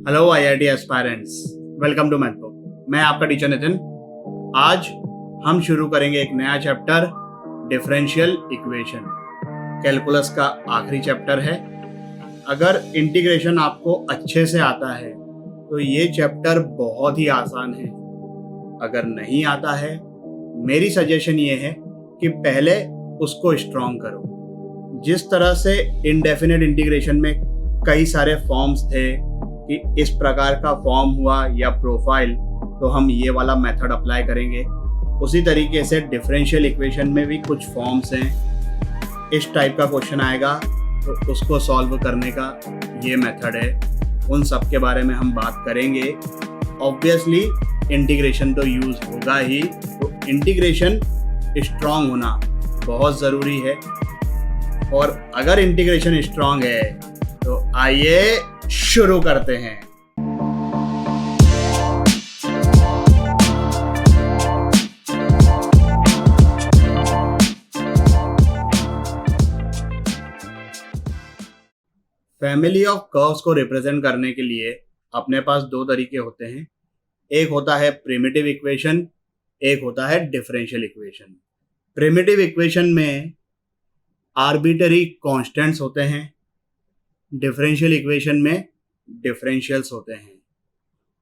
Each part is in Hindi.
Hello IIT aspirants, welcome to Mathbook. मैं आपका टीचर नितिन। आज हम शुरू करेंगे एक नया चैप्टर, डिफरेंशियल इक्वेशन। कैलकुलस का आखिरी चैप्टर है। अगर इंटीग्रेशन आपको अच्छे से आता है तो ये चैप्टर बहुत ही आसान है। अगर नहीं आता है, मेरी सजेशन ये है कि पहले उसको स्ट्रॉन्ग करो। जिस तरह से इनडेफिनेट इंटीग्रेशन में कई सारे फॉर्म्स थे कि इस प्रकार का फॉर्म हुआ या प्रोफाइल, तो हम ये वाला मेथड अप्लाई करेंगे। उसी तरीके से डिफरेंशियल इक्वेशन में भी कुछ फॉर्म्स हैं। इस टाइप का क्वेश्चन आएगा तो उसको सॉल्व करने का ये मेथड है। उन सब के बारे में हम बात करेंगे। ऑब्वियसली इंटीग्रेशन तो यूज़ होगा ही, तो इंटीग्रेशन स्ट्रांग होना बहुत ज़रूरी है। और अगर इंटीग्रेशन स्ट्रांग है तो आइए शुरू करते हैं। फैमिली ऑफ कर्व्स को रिप्रेजेंट करने के लिए अपने पास दो तरीके होते हैं। एक होता है प्रिमिटिव इक्वेशन, एक होता है डिफरेंशियल इक्वेशन। प्रिमिटिव इक्वेशन में आर्बिटरी कांस्टेंट्स होते हैं, डिफरेंशियल इक्वेशन में डिफरेंशियल्स होते हैं।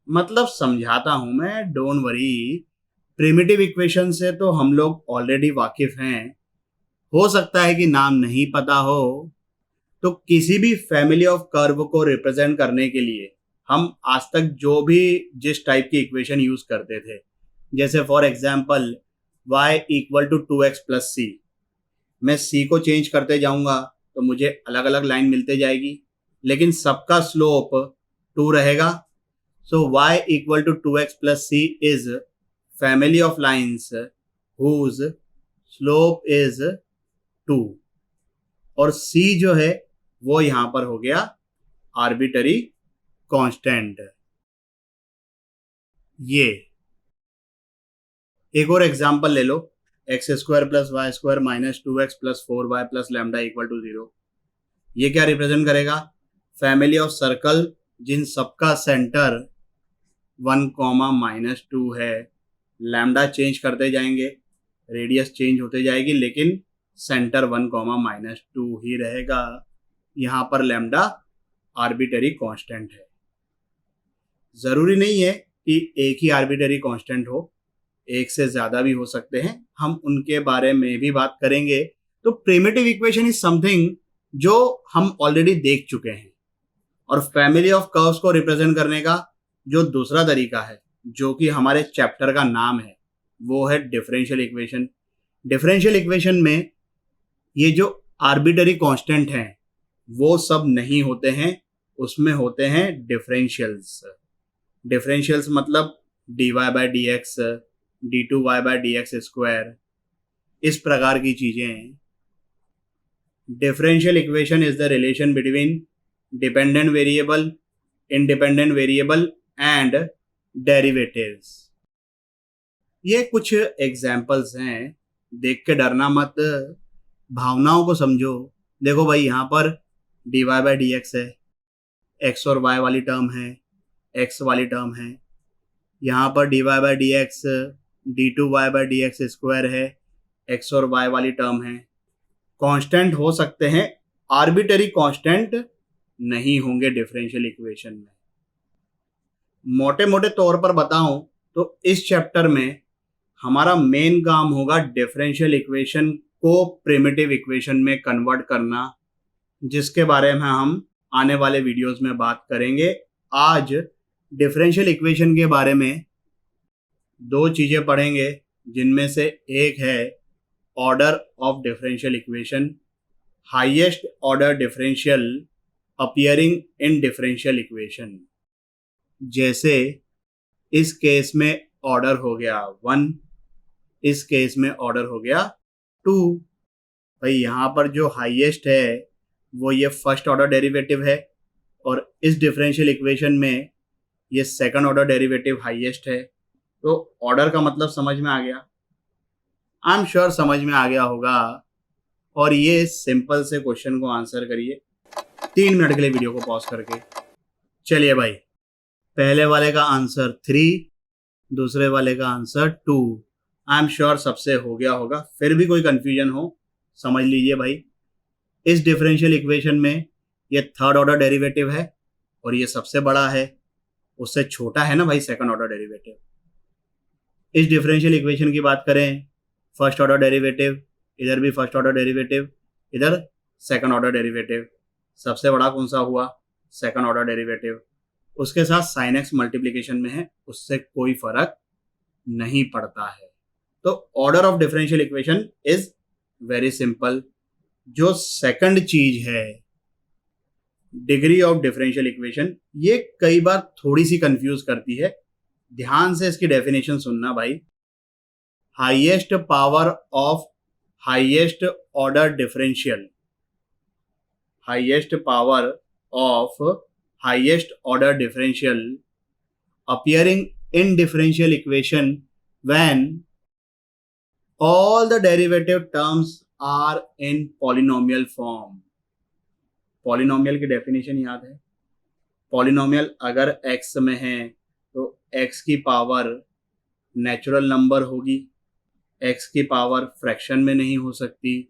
मतलब समझाता हूं मैं, डोंट वरी। प्रिमिटिव इक्वेशन से तो हम लोग ऑलरेडी वाकिफ हैं। हो सकता है कि नाम नहीं पता हो, तो किसी भी फैमिली ऑफ कर्व को रिप्रेजेंट करने के लिए हम आज तक जो भी जिस टाइप की इक्वेशन यूज करते थे, जैसे for example y equal to 2x plus c, मैं c को चेंज करते जाऊंगा तो मुझे अलग अलग लाइन मिलते जाएगी, लेकिन सबका स्लोप 2 रहेगा। So y equal to 2x plus c is family of lines whose slope is 2, और c जो है वो यहां पर हो गया आर्बिटरी कांस्टेंट। ये एक और एग्जांपल ले लो, x square plus y square minus 2x plus 4y plus lambda equal to 0। ये क्या रिप्रेजेंट करेगा? फैमिली ऑफ सर्कल जिन सबका सेंटर 1, -2 है। लैम्डा चेंज करते जाएंगे, रेडियस चेंज होते जाएगी, लेकिन सेंटर 1, -2 ही रहेगा। यहाँ पर लैम्डा आर्बिटरी कांस्टेंट है। ज़रूरी नहीं है कि एक ही आर्बिटरी कांस्टेंट हो, एक से ज़्यादा भी हो सकते हैं। हम उनके बारे में भी बात करेंगे। तो प्रिमिटिव इक्वेशन इज समथिंग जो हम ऑलरेडी देख चुके हैं। और फैमिली ऑफ कर्व्स को रिप्रेजेंट करने का जो दूसरा तरीका है, जो कि हमारे चैप्टर का नाम है, वो है डिफरेंशियल इक्वेशन। डिफरेंशियल इक्वेशन में ये जो आर्बिटरी कांस्टेंट हैं वो सब नहीं होते हैं, उसमें होते हैं डिफरेंशियल्स। डिफरेंशियल्स मतलब dy by d x, d2y by d x square, इस प्रकार की चीजें हैं। Differential equation is the relation between dependent variable, independent variable and derivatives. ये कुछ एग्जाम्पल्स हैं, देख के डरना मत, भावनाओं को समझो। देखो भाई, यहाँ पर dy बाई डी एक्स है, x और y वाली टर्म है, x वाली टर्म है। यहाँ पर dy by d x d2y by d x square है, x और y वाली टर्म है। कांस्टेंट हो सकते हैं, आर्बिटरी कांस्टेंट नहीं होंगे डिफरेंशियल इक्वेशन में। मोटे मोटे तौर पर बताऊं तो इस चैप्टर में हमारा मेन काम होगा डिफरेंशियल इक्वेशन को प्रिमिटिव इक्वेशन में कन्वर्ट करना, जिसके बारे में हम आने वाले वीडियोस में बात करेंगे। आज डिफरेंशियल इक्वेशन के बारे में दो चीज़ें पढ़ेंगे, जिनमें से एक है order of differential equation, highest order differential appearing in differential equation. जैसे इस केस में ऑर्डर हो गया 1, इस केस में ऑर्डर हो गया 2। भाई यहाँ पर जो हाईएस्ट है वो ये फर्स्ट ऑर्डर डेरिवेटिव है, और इस डिफरेंशियल इक्वेशन में ये सेकंड ऑर्डर डेरिवेटिव हाईएस्ट है। तो ऑर्डर का मतलब समझ में आ गया, आई एम श्योर समझ में आ गया होगा। और ये सिंपल से क्वेश्चन को आंसर करिए 3 मिनट के लिए वीडियो को पॉज करके। चलिए भाई, पहले वाले का आंसर 3, दूसरे वाले का आंसर 2। आई एम श्योर सबसे हो गया होगा, फिर भी कोई कंफ्यूजन हो समझ लीजिए भाई, इस डिफरेंशियल इक्वेशन में ये थर्ड ऑर्डर डेरिवेटिव है और ये सबसे बड़ा है, उससे छोटा है ना भाई सेकंड ऑर्डर डेरिवेटिव। इस डिफरेंशियल इक्वेशन की बात करें, फर्स्ट ऑर्डर डेरिवेटिव, इधर भी फर्स्ट ऑर्डर डेरिवेटिव, इधर सेकंड ऑर्डर डेरिवेटिव, सबसे बड़ा कौन सा हुआ, सेकंड ऑर्डर डेरिवेटिव। उसके साथ साइन एक्स मल्टीप्लीकेशन में है, उससे कोई फर्क नहीं पड़ता है। तो order of differential equation is very simple. जो सेकंड चीज है डिग्री ऑफ डिफरेंशियल इक्वेशन, ये कई बार थोड़ी सी कंफ्यूज करती है, ध्यान से इसकी डेफिनेशन सुनना भाई। Highest power of highest order differential, highest power of highest order differential appearing in differential equation when all the derivative terms are in polynomial form। Polynomial की डेफिनेशन याद है, पॉलिनोमियल अगर x में है तो x की पावर नेचुरल नंबर होगी, x की पावर फ्रैक्शन में नहीं हो सकती,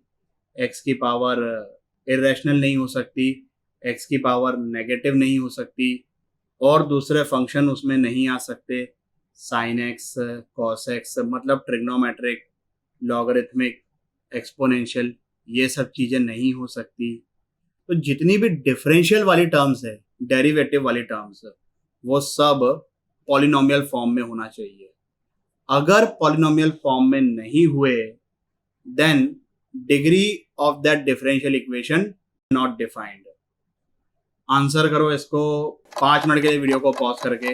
x की पावर इरेशनल नहीं हो सकती, x की पावर नेगेटिव नहीं हो सकती, और दूसरे फंक्शन उसमें नहीं आ सकते, साइन एक्स, कॉस एक्स, मतलब ट्रिग्नोमेट्रिक, लॉगरिथमिक, एक्सपोनेंशियल, ये सब चीज़ें नहीं हो सकती। तो जितनी भी डिफरेंशियल वाली टर्म्स है, डेरिवेटिव वाली टर्म्स, वो सब पॉलिनोमियल फॉर्म में होना चाहिए। अगर पॉलिनोमियल फॉर्म में नहीं हुए then degree of that differential equation not defined. Answer करो इसको 5 मिनट के लिए वीडियो को पॉज करके।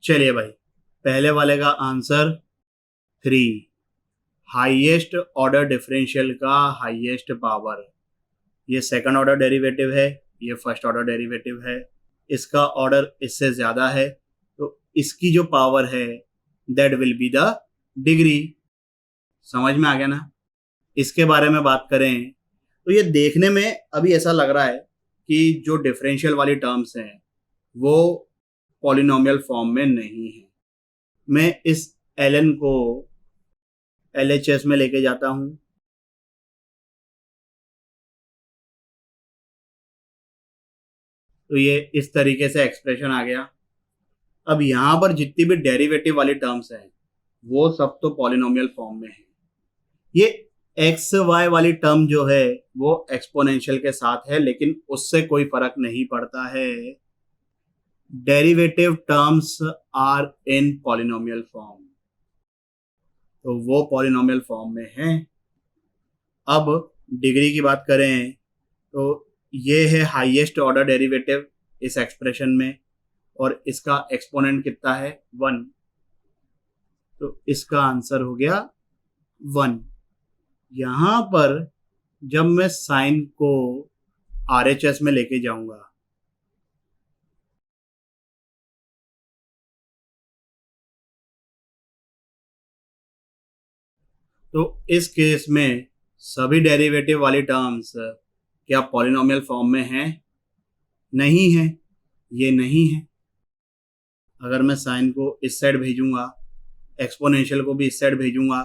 चलिए भाई, पहले वाले का आंसर 3, हाईएस्ट ऑर्डर डिफरेंशियल का हाईएस्ट पावर, ये सेकंड ऑर्डर डेरिवेटिव है, ये फर्स्ट ऑर्डर डेरिवेटिव है, इसका ऑर्डर इससे ज़्यादा है, तो इसकी जो पावर है that will be the degree. समझ में आ गया ना। इसके बारे में बात करें तो ये देखने में अभी ऐसा लग रहा है कि जो डिफरेंशियल वाली टर्म्स हैं वो पॉलिनोमियल फॉर्म में नहीं है। मैं इस ln को LHS में लेके जाता हूं, तो ये इस तरीके से एक्सप्रेशन आ गया। अब यहां पर जितनी भी डेरिवेटिव वाली टर्म्स हैं वो सब तो पॉलिनोमियल फॉर्म में है। ये एक्स वाई वाली टर्म जो है वो एक्सपोनेंशियल के साथ है, लेकिन उससे कोई फर्क नहीं पड़ता है। Derivative terms are in polynomial form, तो वो पॉलिनोमियल फॉर्म में है। अब डिग्री की बात करें तो ये है हाईएस्ट ऑर्डर डेरिवेटिव इस एक्सप्रेशन में, और इसका एक्सपोनेंट कितना है 1, तो इसका आंसर हो गया 1। यहां पर जब मैं साइन को RHS में लेके जाऊंगा तो इस केस में सभी डेरिवेटिव वाली टर्म्स क्या पॉलिनोमियल फॉर्म में हैं? नहीं है, ये नहीं है। अगर मैं साइन को इस साइड भेजूंगा, एक्सपोनेंशियल को भी इस साइड भेजूंगा,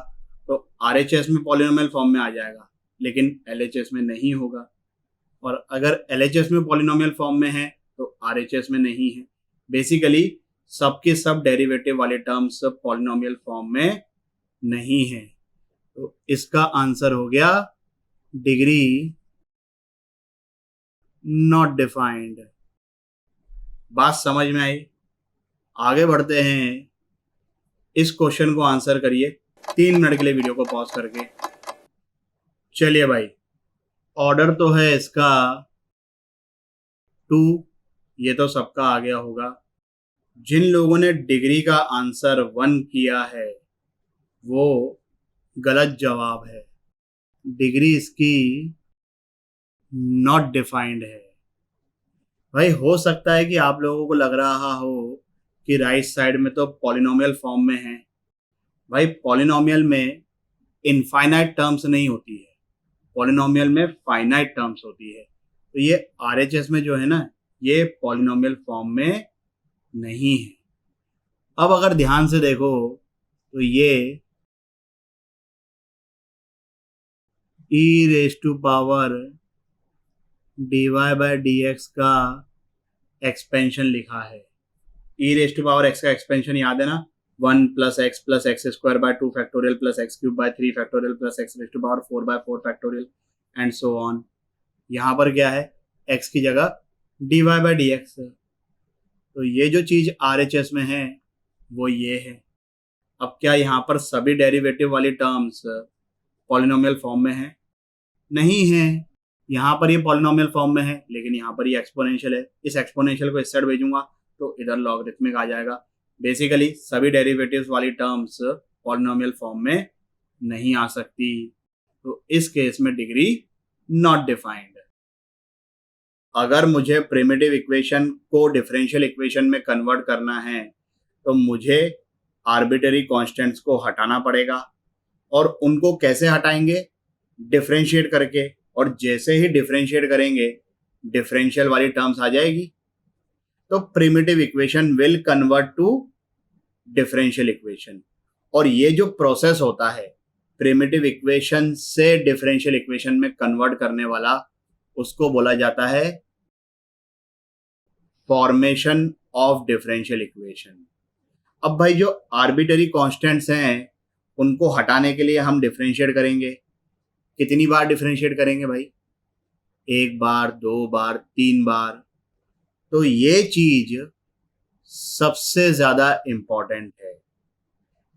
तो RHS में पॉलिनोमियल फॉर्म में आ जाएगा, लेकिन LHS में नहीं होगा। और अगर LHS में पॉलिनोमियल फॉर्म में है तो RHS में नहीं है। बेसिकली सबके सब डेरिवेटिव वाले टर्म्स पॉलिनोमियल फॉर्म में नहीं है, तो इसका आंसर हो गया डिग्री नॉट डिफाइंड। बात समझ में आई? आगे बढ़ते हैं, इस क्वेश्चन को आंसर करिए 3 मिनट के लिए वीडियो को पॉज करके। चलिए भाई, ऑर्डर तो है इसका 2, ये तो सबका आ गया होगा। जिन लोगों ने डिग्री का आंसर 1 किया है वो गलत जवाब है, डिग्री इसकी नॉट डिफाइंड है। भाई हो सकता है कि आप लोगों को लग रहा हो कि राइट साइड में तो पॉलिनोमियल फॉर्म में है। भाई पॉलिनोमियल में इनफाइनाइट टर्म्स नहीं होती है, पॉलिनोमियल में फाइनाइट टर्म्स होती है। तो ये RHS में जो है ना, ये पॉलिनोमियल फॉर्म में नहीं है। अब अगर ध्यान से देखो तो ये e raise to power d y by d x का एक्सपेंशन लिखा है। E raise to power x का एक्सपेंशन याद है ना, 1 + x square by 2 factorial plus x cube by 3 factorial plus x raise to power 4/4 factorial and so on. यहाँ पर क्या है, x की जगह d y by d x है। तो ये जो चीज RHS में है वो ये है। अब क्या यहाँ पर सभी डेरिवेटिव वाली टर्म्स पॉलिनोमियल फॉर्म में है? नहीं है। यहाँ पर ये पॉलिनोमियल फॉर्म में है, लेकिन यहाँ पर ये एक्सपोनेंशियल है। इस एक्सपोनेंशियल को इस साइड भेजूंगा तो इधर लॉगरिथमिक आ जाएगा। बेसिकली सभी डेरिवेटिव्स वाली टर्म्स पॉलिनोमियल फॉर्म में नहीं आ सकती, तो इस केस में डिग्री नॉट डिफाइंड। अगर मुझे प्रिमिटिव इक्वेशन को डिफरेंशियल इक्वेशन में कन्वर्ट करना है तो मुझे आर्बिटरी कांस्टेंट्स को हटाना पड़ेगा। और उनको कैसे हटाएंगे? डिफरेंशिएट करके। और जैसे ही डिफरेंशिएट करेंगे डिफरेंशियल वाली टर्म्स आ जाएगी, तो primitive equation will convert to differential equation. और ये जो प्रोसेस होता है प्रिमिटिव इक्वेशन से डिफरेंशियल इक्वेशन में कन्वर्ट करने वाला, उसको बोला जाता है फॉर्मेशन ऑफ डिफरेंशियल इक्वेशन। अब भाई जो आर्बिटरी कांस्टेंट्स हैं उनको हटाने के लिए हम डिफरेंशिएट करेंगे। कितनी बार डिफरेंशिएट करेंगे भाई? 1 बार, 2 बार, 3 बार। तो ये चीज सबसे ज्यादा इंपॉर्टेंट है।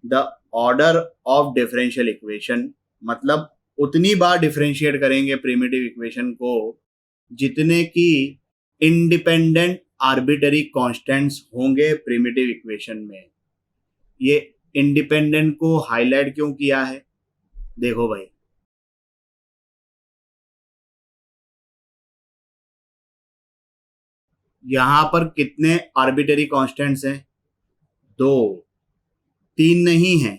The order of differential equation, मतलब उतनी बार डिफरेंशिएट करेंगे प्रिमिटिव इक्वेशन को जितने की इंडिपेंडेंट आर्बिटरी कांस्टेंट्स होंगे प्रिमिटिव इक्वेशन में। ये इंडिपेंडेंट को हाईलाइट क्यों किया है? देखो भाई, यहां पर कितने आर्बिटरी कांस्टेंट्स हैं? 2, 3 नहीं है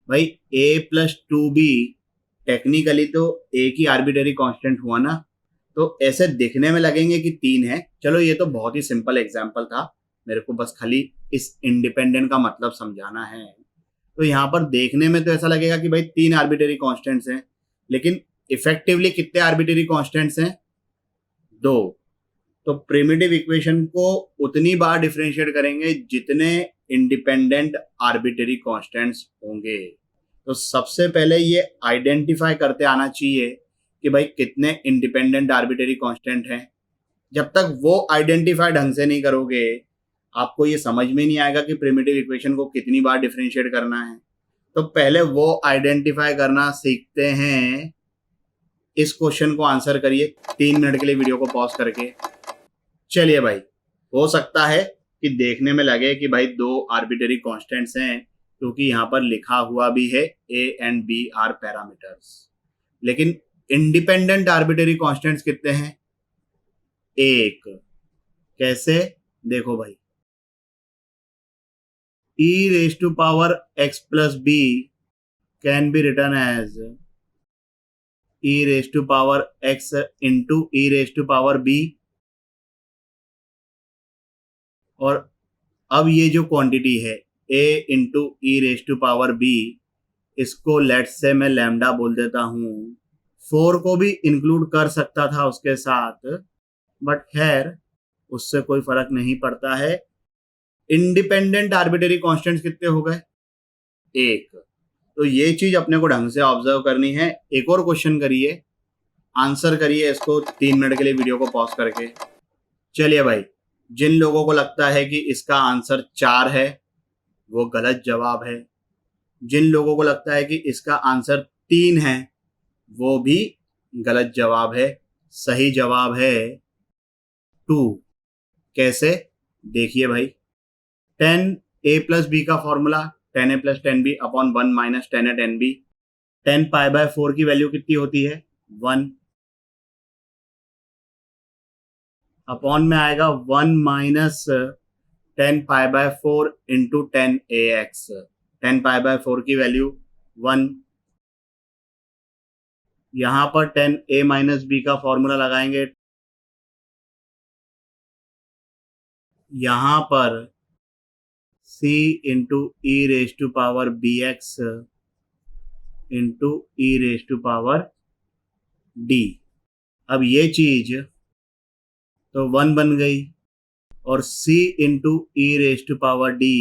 भाई। a+2b टेक्निकली तो एक ही आर्बिटरी कांस्टेंट हुआ ना, तो ऐसे दिखने में लगेंगे कि 3 है। चलो ये तो बहुत ही सिंपल एग्जांपल था, मेरे को बस खाली इस इंडिपेंडेंट का मतलब समझाना है। तो यहाँ पर देखने में तो ऐसा लगेगा कि भाई 3 आर्बिटरी कांस्टेंट्स हैं, लेकिन इफेक्टिवली कितने आर्बिटरी कांस्टेंट्स हैं? 2। तो प्रिमिटिव इक्वेशन को उतनी बार डिफरेंशिएट करेंगे जितने इंडिपेंडेंट आर्बिटरी कांस्टेंट्स होंगे। तो सबसे पहले ये आइडेंटिफाई करते आना चाहिए कि भाई कितने इंडिपेंडेंट आर्बिटरी कांस्टेंट हैं। जब तक वो आइडेंटिफाई ढंग से नहीं करोगे आपको ये समझ में नहीं आएगा कि प्रिमिटिव इक्वेशन को कितनी बार डिफरेंशिएट करना है। तो पहले वो आइडेंटिफाई करना सीखते हैं। इस क्वेश्चन को आंसर करिए 3 मिनट के लिए वीडियो को पॉज करके। चलिए भाई, हो सकता है कि देखने में लगे कि भाई 2 आर्बिटरी कांस्टेंट्स हैं, क्योंकि यहाँ पर लिखा हुआ भी है a and b are parameters. लेकिन इंडिपेंडेंट आर्बिटरी कांस्टेंट्स कितने हैं? 1। कैसे? देखो भाई, e raised to power x plus b can be written as e raised to power x into e raised to power b। और अब ये जो क्वांटिटी है a into e raise to power b, इसको लेट से मैं लैम्डा बोल देता हूँ। 4 को भी इंक्लूड कर सकता था उसके साथ, बट खैर उससे कोई फर्क नहीं पड़ता है। इंडिपेंडेंट आर्बिटरी कांस्टेंट्स कितने हो गए? 1। तो ये चीज अपने को ढंग से ऑब्जर्व करनी है। एक और क्वेश्चन करिए, आंसर करिए इसको 3 मिनट के लिए वीडियो को पॉज करके। चलिए भाई, जिन लोगों को लगता है कि इसका आंसर 4 है वो गलत जवाब है। जिन लोगों को लगता है कि इसका आंसर 3 है वो भी गलत जवाब है। सही जवाब है 2। कैसे? देखिए भाई, 10a+b का formula 10a + 10b upon 1 - 10a 10b। 10 π/4 की वैल्यू कितनी होती है? 1। अपॉन में आएगा 1 - 10 π/4 इंटू 10ax। 10 π/4 की वैल्यू 1। यहां पर 10a - b का फॉर्मूला लगाएंगे। यहां पर c into e raise to power b x into e raise to power d. अब ये चीज तो 1 बन गई और c into e raise to power d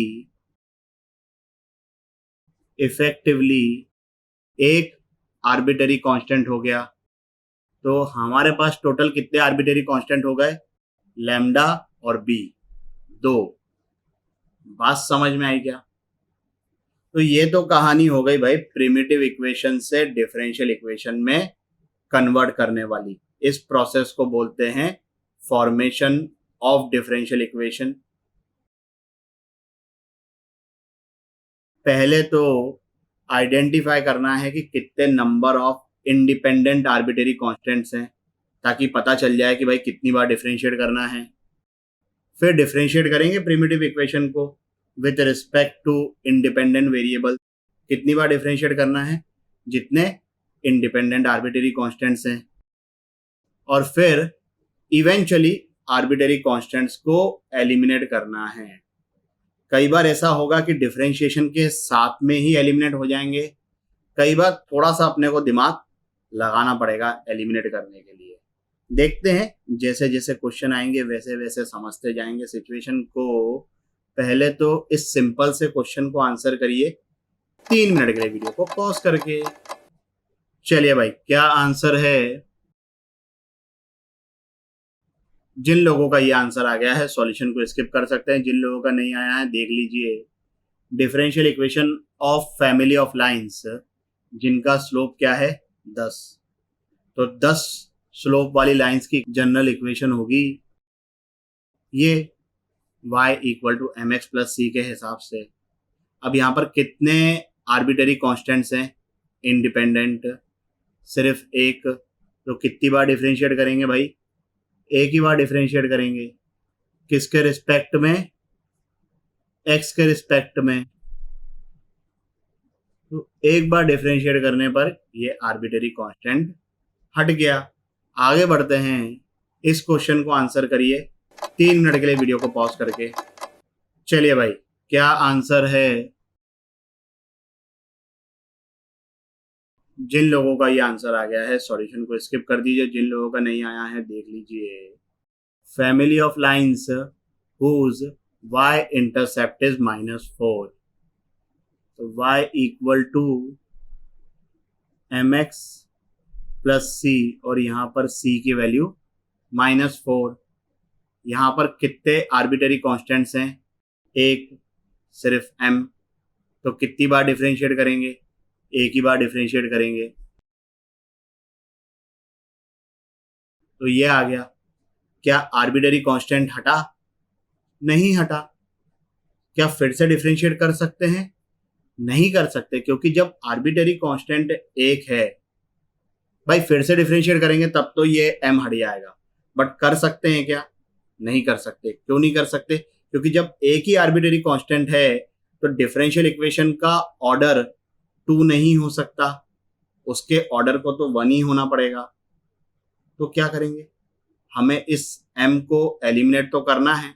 effectively एक आर्बिटरी कांस्टेंट हो गया। तो हमारे पास टोटल कितने आर्बिटरी कांस्टेंट हो गए? लैम्डा और बी, 2। बात समझ में आई क्या? तो ये तो कहानी हो गई भाई प्रिमिटिव इक्वेशन से डिफरेंशियल इक्वेशन में कन्वर्ट करने वाली। इस प्रोसेस को बोलते हैं फॉर्मेशन ऑफ डिफरेंशियल इक्वेशन। पहले तो आइडेंटिफाई करना है कि कितने number of independent arbitrary constants हैं, ताकि पता चल जाए कि भाई कितनी बार डिफरेंशिएट करना है। फिर डिफरेंशिएट करेंगे प्रिमिटिव इक्वेशन को with respect to independent variable. कितनी बार डिफरेंशिएट करना है? जितने इंडिपेंडेंट आर्बिटरी कांस्टेंट्स हैं। और फिर इवेंचुअली आर्बिटरी कांस्टेंट्स को एलिमिनेट करना है। कई बार ऐसा होगा कि डिफरेंशिएशन के साथ में ही एलिमिनेट हो जाएंगे, कई बार थोड़ा सा अपने को दिमाग लगाना पड़ेगा एलिमिनेट करने के लिए। देखते हैं, जैसे जैसे क्वेश्चन आएंगे वैसे वैसे समझते जाएंगे सिचुएशन को। पहले तो इस सिंपल से क्वेश्चन को आंसर करिए 3 मिनट के लिए वीडियो को पॉज करके। चलिए भाई, क्या आंसर है? जिन लोगों का ये आंसर आ गया है सॉल्यूशन को स्किप कर सकते हैं, जिन लोगों का नहीं आया है देख लीजिए। Differential equation of family of lines जिनका स्लोप क्या है? 10। तो 10 स्लोप वाली लाइंस की जनरल इक्वेशन होगी ये y equal to m x plus c के हिसाब से। अब यहाँ पर कितने आर्बिटरी कांस्टेंट्स हैं? इंडिपेंडेंट सिर्फ एक। तो कितनी बार डिफरेंशिएट करेंगे भाई? एक ही बार डिफरेंशिएट करेंगे। किसके रिस्पेक्ट में? x के रिस्पेक्ट में। तो एक बार डिफरेंशिएट करने पर ये आर्बिटरी कांस्टेंट हट गया। आगे बढ़ते हैं, इस क्वेश्चन को आंसर करिए 3 मिनट के लिए वीडियो को पॉज करके। चलिए भाई, क्या आंसर है? जिन लोगों का ये आंसर आ गया है सॉल्यूशन को स्किप कर दीजिए, जिन लोगों का नहीं आया है देख लीजिए। Family of lines whose y intercept is -4, तो y equal to mx plus c, और यहाँ पर c की वैल्यू -4। यहाँ पर कितने आर्बिटरी कांस्टेंट्स हैं? एक, सिर्फ m। तो कितनी बार डिफरेंशिएट करेंगे? एक ही बार डिफरेंशिएट करेंगे। तो ये आ गया। क्या आर्बिटरी कांस्टेंट हटा? नहीं हटा। क्या फिर से डिफरेंशिएट कर सकते हैं? नहीं कर सकते, क्योंकि जब आर्बिटरी कांस्टेंट एक है भाई, फिर से डिफरेंशिएट करेंगे तब तो ये m हट जाएगा। बट कर सकते हैं क्या? नहीं कर सकते। क्यों नहीं कर सकते? क्योंकि जब एक ही आर्बिटरी कांस्टेंट है तो डिफरेंशियल इक्वेशन का ऑर्डर 2 नहीं हो सकता, उसके ऑर्डर को तो 1 ही होना पड़ेगा। तो क्या करेंगे? हमें इस m को एलिमिनेट तो करना है।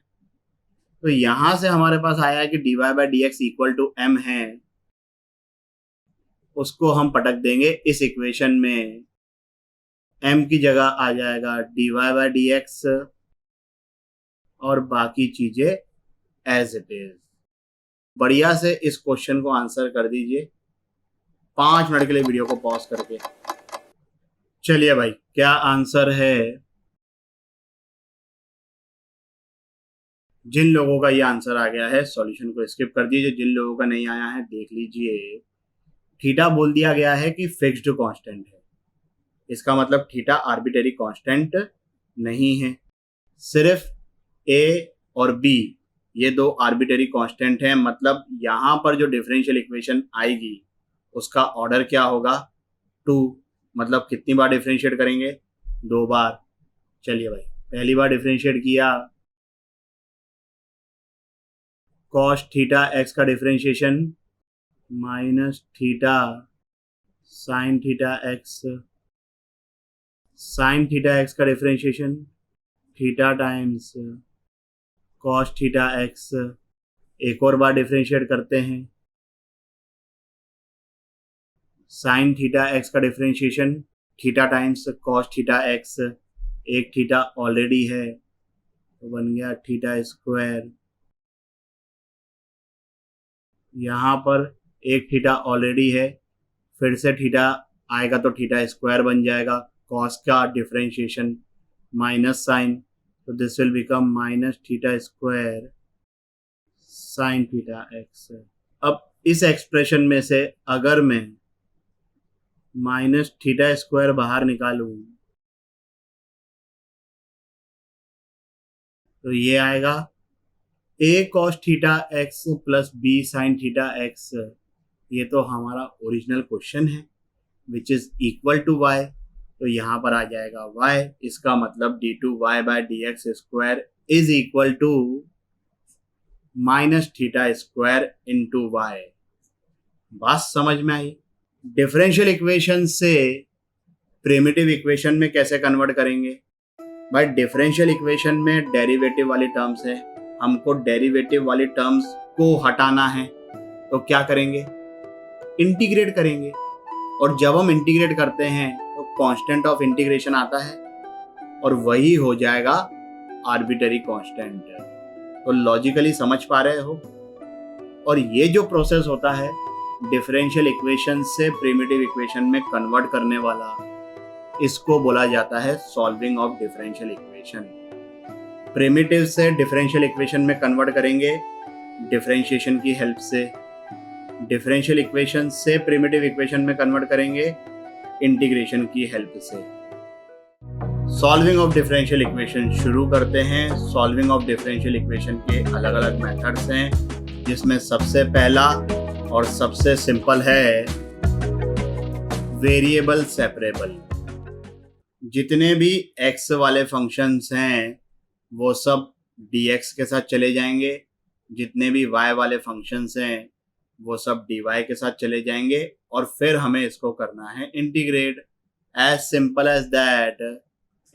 तो यहां से हमारे पास आया है कि dy by d x equal to m है, उसको हम पटक देंगे इस इक्वेशन में। m की जगह आ जाएगा dy बाई डी एक्स और बाकी चीजें एज इट इज। बढ़िया से इस क्वेश्चन को आंसर कर दीजिए 5 मिनट के लिए वीडियो को पॉज करके। चलिए भाई, क्या आंसर है? जिन लोगों का ये आंसर आ गया है सॉल्यूशन को स्किप कर दीजिए, जिन लोगों का नहीं आया है देख लीजिए। थीटा बोल दिया गया है कि फिक्स्ड कांस्टेंट है, इसका मतलब थीटा आर्बिटरी कांस्टेंट नहीं है। सिर्फ a और b ये 2 आर्बिटरी कांस्टेंट हैं, मतलब यहां पर जो डिफरेंशियल इक्वेशन आएगी उसका ऑर्डर क्या होगा? 2। मतलब कितनी बार डिफरेंशिएट करेंगे? 2 बार। चलिए भाई, पहली बार डिफरेंशिएट किया, कॉस थीटा एक्स का differentiation minus theta sine theta x, sine theta x का differentiation theta times cos theta x एक और बार डिफरेंशिएट करते हैं। साइन थीटा एक्स का differentiation theta times cos theta x, एक थीटा ऑलरेडी है तो बन गया थीटा स्क्वायर। यहाँ पर एक थीटा ऑलरेडी है, फिर से थीटा आएगा तो थीटा स्क्वायर बन जाएगा। कॉस का डिफरेंशिएशन माइनस साइन, तो this will become minus theta square sine theta x. अब इस एक्सप्रेशन में से अगर मैं माइनस थीटा स्क्वायर बाहर निकालूं तो ये आएगा a cos theta x plus b sine theta x. ये तो हमारा ओरिजिनल क्वेश्चन है which is equal to y, तो यहाँ पर आ जाएगा y। इसका मतलब d2y/dx square is equal to minus theta square into y. बात समझ में आई? डिफरेंशियल इक्वेशन से प्रिमिटिव इक्वेशन में कैसे कन्वर्ट करेंगे? भाई डिफरेंशियल इक्वेशन में डेरिवेटिव वाली टर्म्स है, हमको डेरिवेटिव वाली टर्म्स को हटाना है तो क्या करेंगे? इंटीग्रेट करेंगे। और जब हम इंटीग्रेट करते हैं तो कांस्टेंट ऑफ इंटीग्रेशन आता है और वही हो जाएगा आर्बिट्ररी कांस्टेंट। तो लॉजिकली समझ पा रहे हो? और ये जो प्रोसेस होता है डिफरेंशियल इक्वेशन से प्रिमिटिव इक्वेशन में कन्वर्ट करने वाला, इसको बोला जाता है solving of differential equation. Primitive से डिफरेंशियल इक्वेशन में कन्वर्ट करेंगे डिफरेंशिएशन की हेल्प से, डिफरेंशियल इक्वेशन से प्रिमिटिव इक्वेशन में कन्वर्ट करेंगे इंटीग्रेशन की हेल्प से। सॉल्विंग ऑफ डिफरेंशियल इक्वेशन शुरू करते हैं। सॉल्विंग ऑफ डिफरेंशियल इक्वेशन के अलग अलग मेथड्स हैं, जिसमें सबसे पहला और सबसे सिंपल है वेरिएबल सेपरेबल। जितने भी x वाले फंक्शंस हैं वो सब dx के साथ चले जाएंगे, जितने भी y वाले फंक्शंस हैं वो सब dy के साथ चले जाएंगे, और फिर हमें इसको करना है integrate. As simple as that.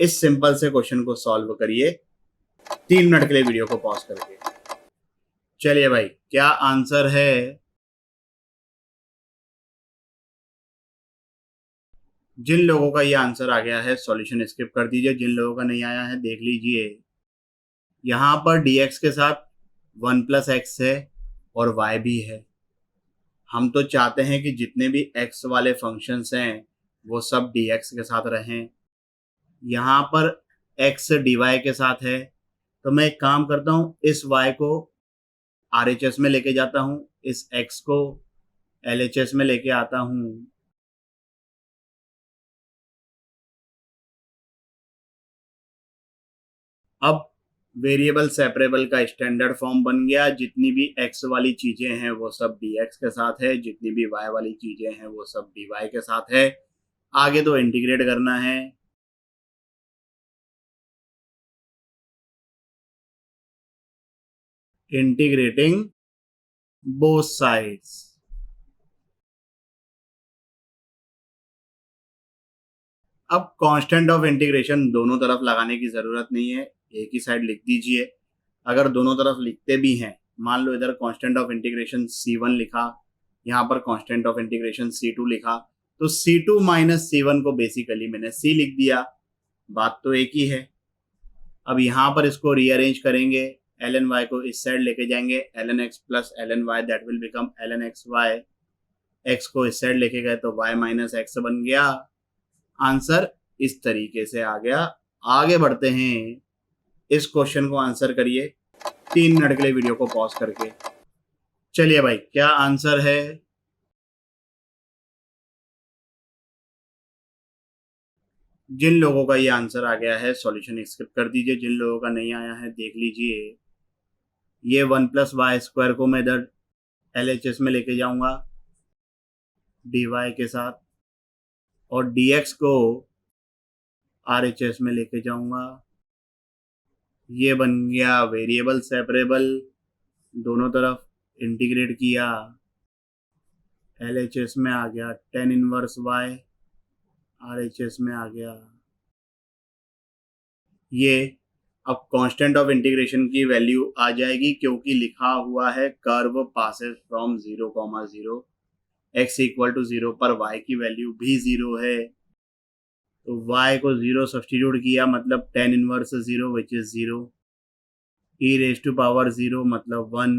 इस सिंपल से क्वेश्चन को सॉल्व करिए 3 मिनट के लिए वीडियो को पॉज करके। चलिए भाई, क्या आंसर है? जिन लोगों का ये आंसर आ गया है सॉल्यूशन स्किप कर दीजिए, जिन लोगों का नहीं आया है देख लीजिए। यहाँ पर dx के साथ 1 + x है और y भी है। हम तो चाहते हैं कि जितने भी x वाले फंक्शंस हैं वो सब dx के साथ रहें। यहाँ पर x dy के साथ है, तो मैं एक काम करता हूँ, इस y को RHS में लेके जाता हूँ, इस x को LHS में लेके आता हूँ। अब वेरिएबल सेपरेबल का स्टैंडर्ड फॉर्म बन गया। जितनी भी x वाली चीजें हैं वो सब dx के साथ है, जितनी भी y वाली चीजें हैं वो सब dy के साथ है। आगे तो इंटीग्रेट करना है। Integrating both sides. अब कांस्टेंट ऑफ इंटीग्रेशन दोनों तरफ लगाने की जरूरत नहीं है, एक ही साइड लिख दीजिए। अगर दोनों तरफ लिखते भी हैं, मान लो इधर कांस्टेंट ऑफ इंटीग्रेशन C1 लिखा, यहाँ पर कांस्टेंट ऑफ इंटीग्रेशन C2 लिखा, तो C2 - C1 को बेसिकली मैंने C लिख दिया। बात तो एक ही है। अब यहाँ पर इसको रीअरेंज करेंगे, ln y को इस साइड लेके जाएंगे, ln x plus ln y that will become ln xy। x को इस साइड लेके गए तो y - x बन गया। आंसर इस तरीके से आ गया। आगे बढ़ते हैं, इस क्वेश्चन को आंसर करिए 3 मिनट के लिए वीडियो को पॉज करके। चलिए भाई, क्या आंसर है? जिन लोगों का ये आंसर आ गया है सॉल्यूशन स्किप कर दीजिए, जिन लोगों का नहीं आया है देख लीजिए। ये 1 + y² को मैं इधर LHS में लेके जाऊंगा dy के साथ, और dx को RHS में लेके जाऊंगा। ये बन गया वेरिएबल सेपरेबल, दोनों तरफ इंटीग्रेट किया, LHS में आ गया tan इनवर्स y, RHS में आ गया ये अब कांस्टेंट ऑफ इंटीग्रेशन की वैल्यू आ जाएगी क्योंकि लिखा हुआ है curve passes from 0,0 x equal to 0 पर y की वैल्यू भी 0 है, तो y को 0 सब्सटीट्यूट किया मतलब tan inverse 0 which is 0, e raise to power 0 मतलब 1,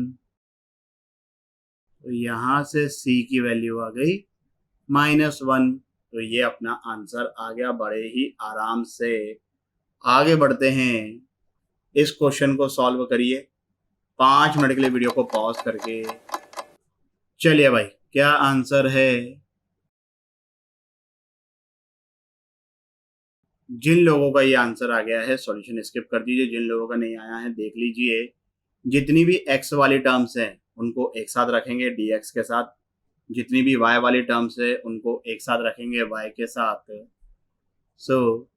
तो यहाँ से c की वैल्यू आ गई -1। तो ये अपना आंसर आ गया। बड़े ही आराम से आगे बढ़ते हैं, इस क्वेश्चन को सॉल्व करिए 5 मिनट के लिए वीडियो को पॉज करके। चलिए भाई, क्या आंसर है? जिन लोगों का ये आंसर आ गया है सॉल्यूशन स्किप कर दीजिए, जिन लोगों का नहीं आया है देख लीजिए। जितनी भी x वाली टर्म्स हैं उनको एक साथ रखेंगे dx के साथ, जितनी भी y वाली टर्म्स है उनको एक साथ रखेंगे y के साथ। सो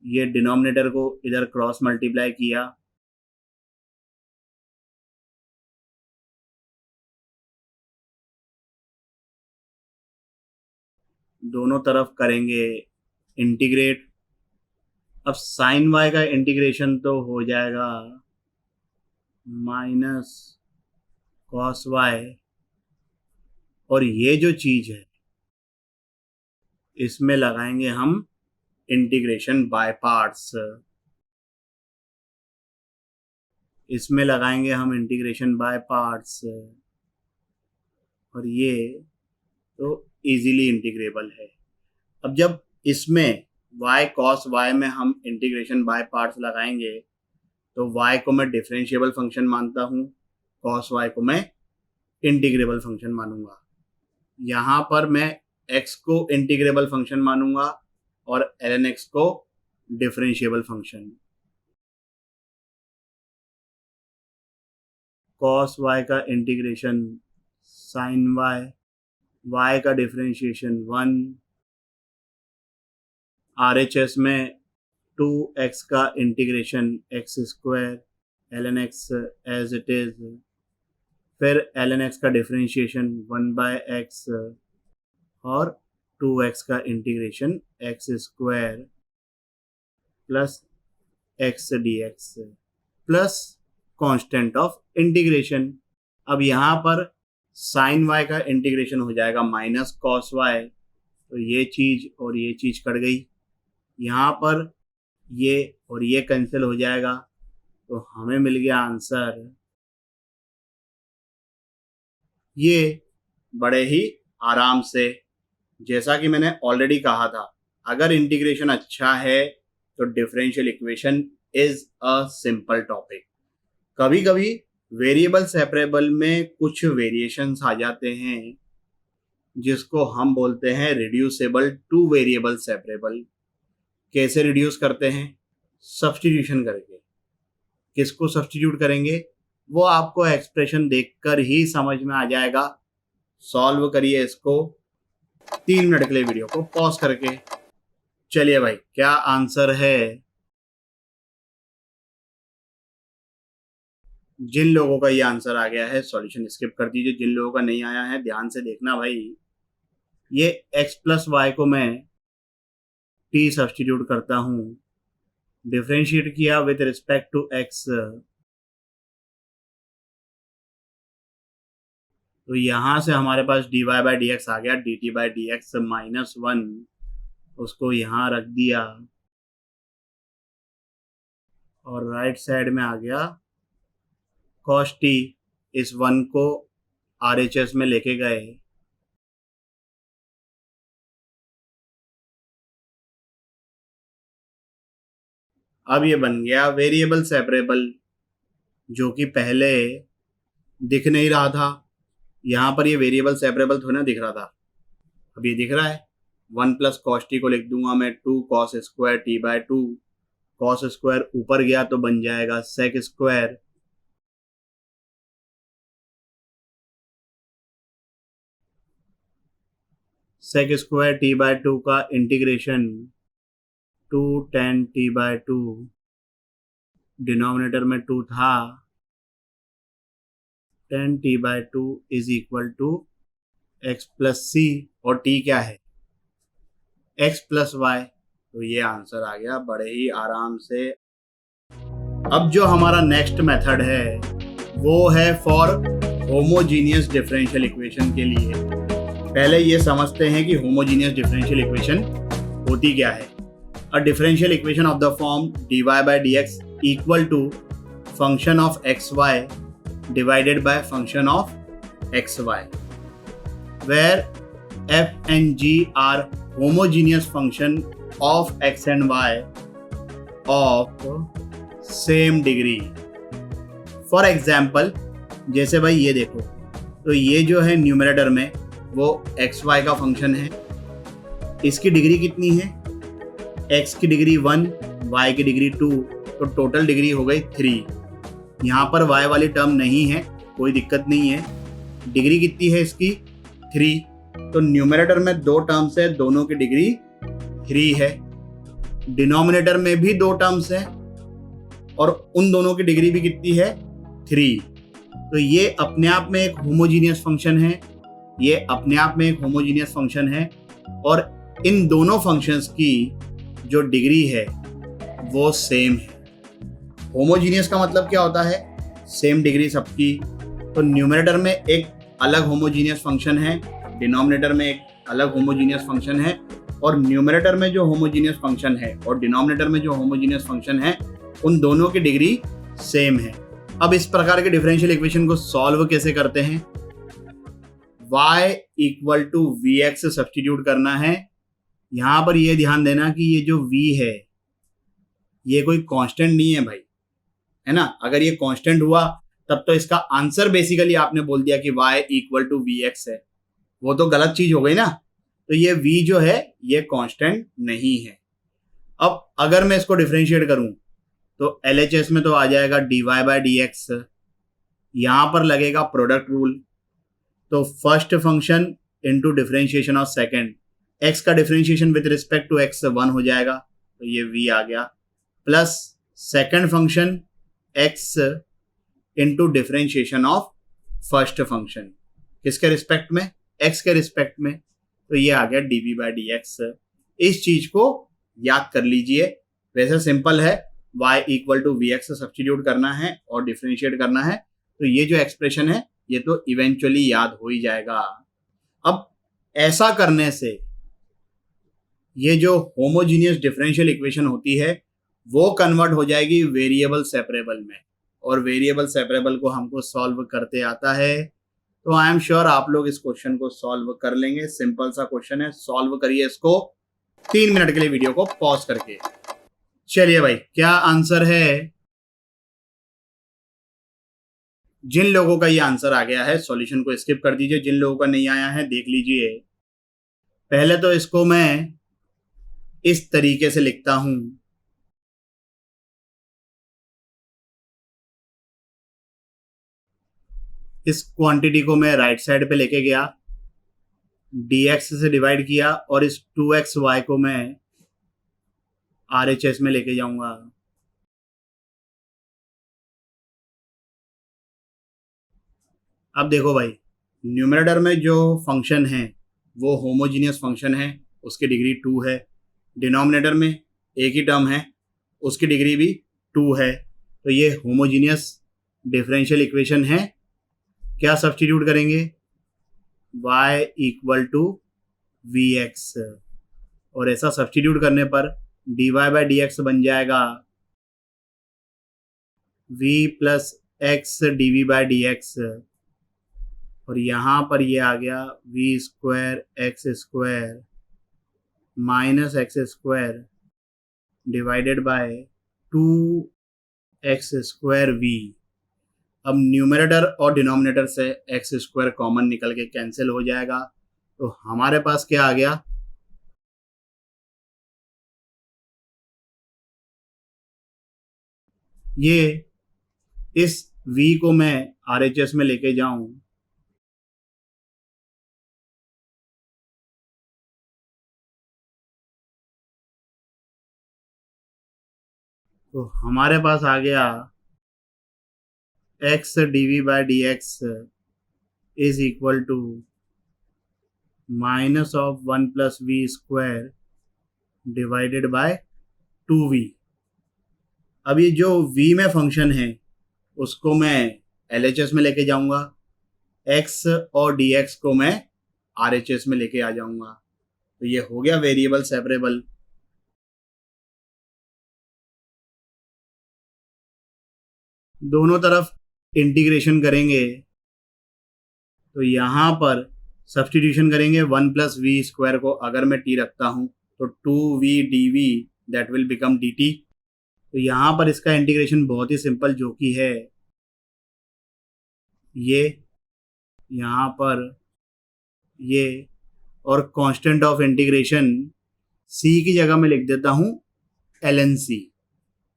ये डिनोमिनेटर को इधर क्रॉस मल्टीप्लाई किया, दोनों तरफ करेंगे इंटीग्रेट। अब साइन y का इंटीग्रेशन तो हो जाएगा माइनस कॉस y, और ये जो चीज है इसमें लगाएंगे हम इंटीग्रेशन बाय पार्ट्स, इसमें लगाएंगे हम इंटीग्रेशन बाय पार्ट्स, और ये तो इजीली इंटीग्रेबल है। अब जब इसमें y cos y में हम इंटीग्रेशन बाय पार्ट्स लगाएंगे तो y को मैं डिफरेंशिएबल फंक्शन मानता हूँ, cos y को मैं इंटीग्रेबल फंक्शन मानूंगा। यहाँ पर मैं x को इंटीग्रेबल फंक्शन मानूंगा और ln x को डिफरेंशिएबल फंक्शन। cos y का इंटीग्रेशन sin y, y का डिफरेंशिएशन 1, RHS में 2x का integration x square ln x as it is, फिर ln x का डिफरेंशिएशन 1/x और 2x का integration x square plus x dx plus constant of integration. अब यहाँ पर साइन y का इंटीग्रेशन हो जाएगा माइनस कॉस y, तो ये चीज और ये चीज कट गई, यहाँ पर ये और ये कैंसिल हो जाएगा, तो हमें मिल गया आंसर ये। बड़े ही आराम से, जैसा कि मैंने ऑलरेडी कहा था, अगर इंटीग्रेशन अच्छा है तो differential equation is a simple topic. कभी कभी वेरिएबल सेपरेबल में कुछ वेरिएशंस आ जाते हैं जिसको हम बोलते हैं रिड्यूसेबल टू वेरिएबल सेपरेबल। कैसे रिड्यूस करते हैं? सब्स्टिट्यूशन करके। किसको सब्स्टिट्यूट करेंगे वो आपको एक्सप्रेशन देखकर ही समझ में आ जाएगा। सॉल्व करिए इसको 3 मिनट के लिए वीडियो को पॉज करके। चलिए भाई, क्या आंसर है? जिन लोगों का ये आंसर आ गया है सॉल्यूशन स्किप कर दीजिए, जिन लोगों का नहीं आया है ध्यान से देखना भाई। ये x प्लस वाई को मैं t सब्स्टिट्यूट करता हूँ, डिफरेंशिएट किया विद रिस्पेक्ट टू x, तो यहां से हमारे पास dy बाई डी एक्स आ गया, dt बाई डी एक्स -1, उसको यहां रख दिया और राइट साइड में आ गया cos t। इस 1 को RHS में लेके गए, अब ये बन गया वेरिएबल सेपरेबल, जो कि पहले दिख नहीं रहा था। यहां पर ये वेरिएबल सेपरेबल थोड़ा ना दिख रहा था, अब ये दिख रहा है। 1 प्लस कॉस टी को लिख दूंगा मैं 2 cos square t by 2, cos square ऊपर गया तो बन जाएगा sec square, sec square t by 2 का integration 2 tan t by 2, denominator में 2 था, tan t by 2 is equal to x plus c, और t क्या है? x plus y. तो ये आंसर आ गया बड़े ही आराम से। अब जो हमारा नेक्स्ट मेथड है वो है फॉर होमोजीनियस डिफरेंशियल इक्वेशन के लिए। पहले ये समझते हैं कि होमोजीनियस डिफरेंशियल इक्वेशन होती क्या है। A differential equation of the form dy by dx equal to function of xy divided by function of xy, where f and g are homogeneous function of x and y of same degree। For example, जैसे भाई ये देखो, तो ये जो है न्यूमरेटर में वो एक्स वाई का फंक्शन है। इसकी डिग्री कितनी है? x की डिग्री 1, y की डिग्री 2, तो टोटल डिग्री हो गई 3। यहाँ पर y वाली टर्म नहीं है, कोई दिक्कत नहीं है। डिग्री कितनी है इसकी? 3। तो न्यूमरेटर में 2 टर्म्स है, दोनों की डिग्री 3 है। डिनोमिनेटर में भी 2 टर्म्स है और उन दोनों की डिग्री भी कितनी है? 3। तो ये अपने आप में एक होमोजीनियस फंक्शन है, ये अपने आप में एक होमोजीनियस फंक्शन है और इन दोनों फंक्शंस की जो डिग्री है वो सेम है। होमोजीनियस का मतलब क्या होता है? सेम डिग्री सबकी। तो न्यूमरेटर में एक अलग होमोजीनियस फंक्शन है, डिनोमिनेटर में एक अलग होमोजीनियस फंक्शन है, और न्यूमरेटर में जो होमोजीनियस फंक्शन है और डिनोमिनेटर में जो होमोजीनियस फंक्शन है उन दोनों की डिग्री सेम है। अब इस प्रकार के डिफरेंशियल इक्वेशन को सॉल्व कैसे करते हैं? y equal to v x substitute करना है। यहां पर यह ध्यान देना कि ये जो v है ये कोई कांस्टेंट नहीं है भाई, है ना। अगर ये कांस्टेंट हुआ तब तो इसका आंसर बेसिकली आपने बोल दिया कि y equal to v x है, वो तो गलत चीज हो गई ना। तो ये v जो है ये कांस्टेंट नहीं है। अब अगर मैं इसको डिफरेंशिएट करूं तो LHS में तो आ जाएगा dy by dx, यहां पर लगेगा प्रोडक्ट रूल। तो first function into differentiation of second, x का differentiation with respect to x 1 हो जाएगा, तो ये v आ गया, plus second function x into differentiation of first function, किसके रिस्पेक्ट में? x के रिस्पेक्ट में, तो ये आ गया dv by dx। इस चीज को याद कर लीजिए। वैसे सिंपल है, y equal to v x substitute करना है और डिफरेंशिएट करना है, तो ये जो एक्सप्रेशन है ये तो इवेंचुअली याद हो ही जाएगा। अब ऐसा करने से ये जो होमोजीनियस डिफरेंशियल इक्वेशन होती है वो कन्वर्ट हो जाएगी वेरिएबल सेपरेबल में, और वेरिएबल सेपरेबल को हमको सॉल्व करते आता है। तो आई एम श्योर आप लोग इस क्वेश्चन को सॉल्व कर लेंगे। सिंपल सा क्वेश्चन है, सॉल्व करिए इसको 3 मिनट के लिए वीडियो को पॉज करके। चलिए भाई, क्या आंसर है? जिन लोगों का ये आंसर आ गया है सॉल्यूशन को स्किप कर दीजिए, जिन लोगों का नहीं आया है देख लीजिए। पहले तो इसको मैं इस तरीके से लिखता हूं, इस क्वांटिटी को मैं राइट साइड पे लेके गया, dx से डिवाइड किया, और इस 2xy को मैं RHS में लेके जाऊंगा। अब देखो भाई, न्यूमरेटर में जो फंक्शन है वो होमोजीनियस फंक्शन है, उसकी डिग्री 2 है। डिनोमिनेटर में एक ही टर्म है, उसकी डिग्री भी 2 है। तो ये होमोजीनियस डिफरेंशियल इक्वेशन है। क्या सब्स्टिट्यूट करेंगे? y equal to v x, और ऐसा सब्स्टिट्यूट करने पर dy by dx बन जाएगा v plus x dv by dx, और यहां पर ये आ गया v square x square minus x square divided bye 2x square v। अब न्यूमरेटर और डिनोमिनेटर से एक्स स्क्वायर कॉमन निकल के कैंसिल हो जाएगा, तो हमारे पास क्या आ गया? ये इस v को मैं RHS में लेके जाऊं तो हमारे पास आ गया x dv by dx is equal to minus of 1 plus v square divided by 2v। अब ये जो v में फंक्शन है उसको मैं LHS में लेके जाऊंगा, x और dx को मैं RHS में लेके आ जाऊंगा। तो ये हो गया वेरिएबल सेपरेबल। दोनों तरफ इंटीग्रेशन करेंगे तो यहाँ पर सब्सटीट्यूशन करेंगे, 1+v² को अगर मैं t रखता हूँ तो 2v dv that will become dt। तो यहाँ पर इसका इंटीग्रेशन बहुत ही सिंपल, जो कि है ये, यहाँ पर ये, और कांस्टेंट ऑफ इंटीग्रेशन c की जगह में लिख देता हूँ ln c।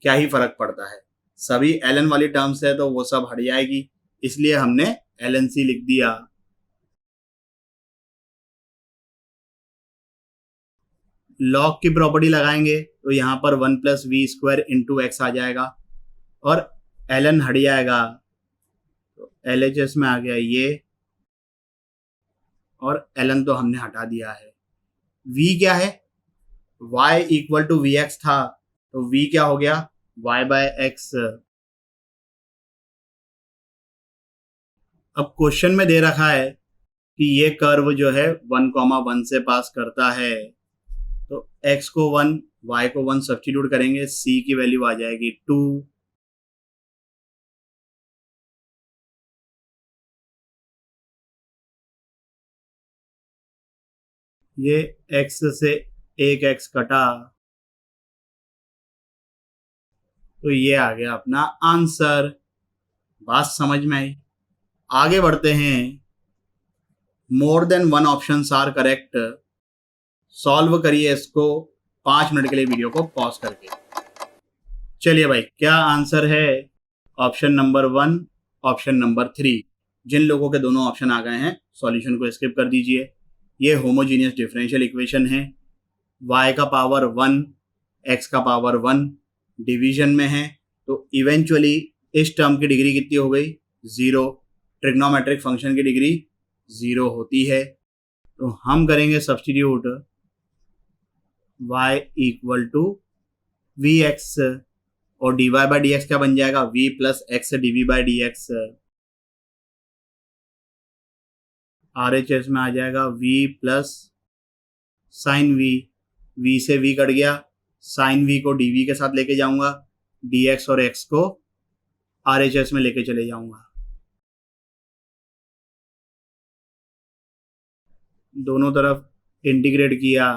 क्या ही फर्क पड़ता है, सभी ln वाली टर्म्स है तो वो सब हट जाएगी, इसलिए हमने ln c लिख दिया। लॉग की प्रॉपर्टी लगाएंगे तो यहाँ पर 1+v² इंटू एक्स आ जाएगा और ln हट जाएगा तो LHS में आ गया ये, और ln तो हमने हटा दिया है। v क्या है, y इक्वल टू vx था तो v क्या हो गया, y/x। अब क्वेश्चन में दे रखा है कि ये कर्व जो है 1,1 से पास करता है, तो x को 1 y को 1 सब्स्टिट्यूट करेंगे, c की वैल्यू आ जाएगी 2। ये x से एक x कटा तो ये आ गया अपना आंसर। बात समझ में आई? आगे बढ़ते हैं। More than one option are correct. Solve करिए इसको 5 मिनट के लिए वीडियो को पॉज करके। चलिए भाई, क्या आंसर है? Option number 1, option number 3। जिन लोगों के दोनों ऑप्शन आ गए हैं सॉल्यूशन को स्किप कर दीजिए। ये होमोजीनियस डिफरेंशियल इक्वेशन है। y का पावर 1, x का पावर 1 डिवीजन में है, तो इवेंचुअली इस टर्म की डिग्री कितनी हो गई? 0। ट्रिग्नोमेट्रिक फंक्शन की डिग्री 0 होती है। तो हम करेंगे substitute y equal to v x, और dy बाई डी एक्स क्या बन जाएगा? v plus x d by d x. RHS में आ जाएगा v प्लस साइन v से v कट गया, साइन v को dv के साथ लेके जाऊंगा, dx और x को RHS में लेके चले जाऊंगा। दोनों तरफ इंटीग्रेट किया,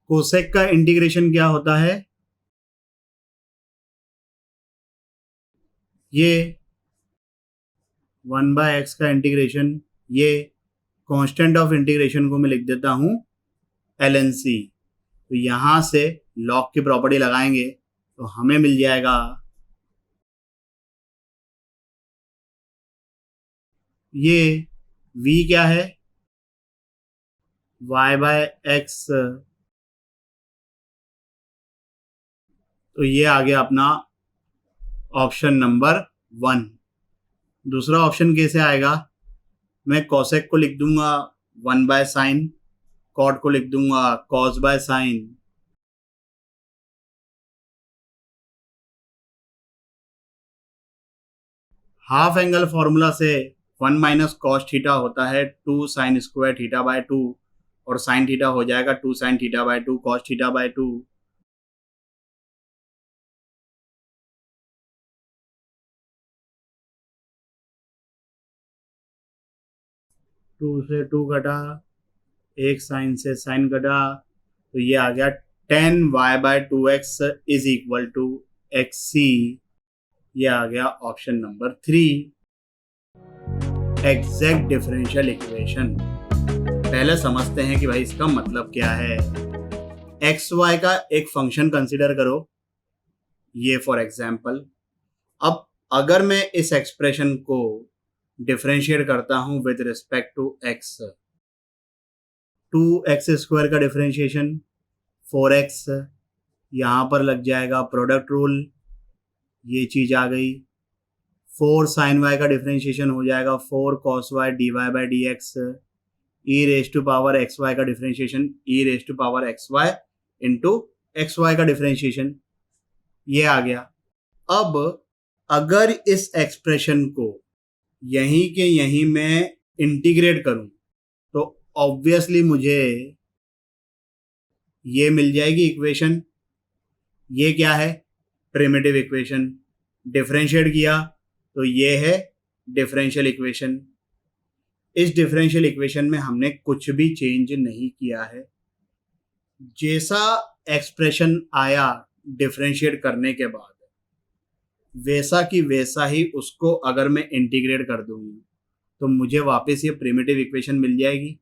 कोसेक का इंटीग्रेशन क्या होता है? ये 1/x का इंटीग्रेशन, ये कांस्टेंट ऑफ इंटीग्रेशन को मैं लिख देता हूं ln c। तो यहां से लॉग की प्रॉपर्टी लगाएंगे तो हमें मिल जाएगा ये v क्या है? y/x। तो ये आ गया अपना ऑप्शन नंबर 1। दूसरा ऑप्शन कैसे आएगा? मैं कोसेक को लिख दूंगा 1/sin, कॉट को लिख दूंगा cos/sin। हाफ एंगल फॉर्मूला से 1 माइनस कॉस थीटा होता है 2 साइन स्क्वायर थीटा बाय 2, और साइन थीटा हो जाएगा 2 sine theta by 2 cos theta by 2। Two से 2 कटा, एक साइन से साइन कटा, तो ये आ गया 10y/2x is equal to xc। ये आ गया option number 3, exact differential equation. पहले समझते हैं कि भाई इसका मतलब क्या है। एक्स वाई का एक फंक्शन कंसीडर करो, ये फॉर एग्जाम्पल। अब अगर मैं इस एक्सप्रेशन को डिफरेंशिएट करता हूं with respect to x, 2x² का डिफरेंशिएशन 4x, यहां पर लग जाएगा प्रोडक्ट रूल, ये चीज आ गई। 4 sin y का डिफरेंशिएशन हो जाएगा 4 cos y dy by d x, e raise to power x y का differentiation e raise to power x y into x y का डिफरेंशिएशन, ये आ गया। अब अगर इस एक्सप्रेशन को यहीं के यहीं मैं इंटीग्रेट करूं तो ऑब्वियसली मुझे ये मिल जाएगी इक्वेशन। ये क्या है? Primitive equation. डिफरेंशिएट किया तो ये है डिफरेंशियल इक्वेशन। इस डिफरेंशियल इक्वेशन में हमने कुछ भी चेंज नहीं किया है। जैसा एक्सप्रेशन आया डिफरेंशिएट करने के बाद वैसा की वैसा ही उसको अगर मैं इंटीग्रेट कर दूंगा तो मुझे वापस ये प्रिमिटिव इक्वेशन मिल जाएगी।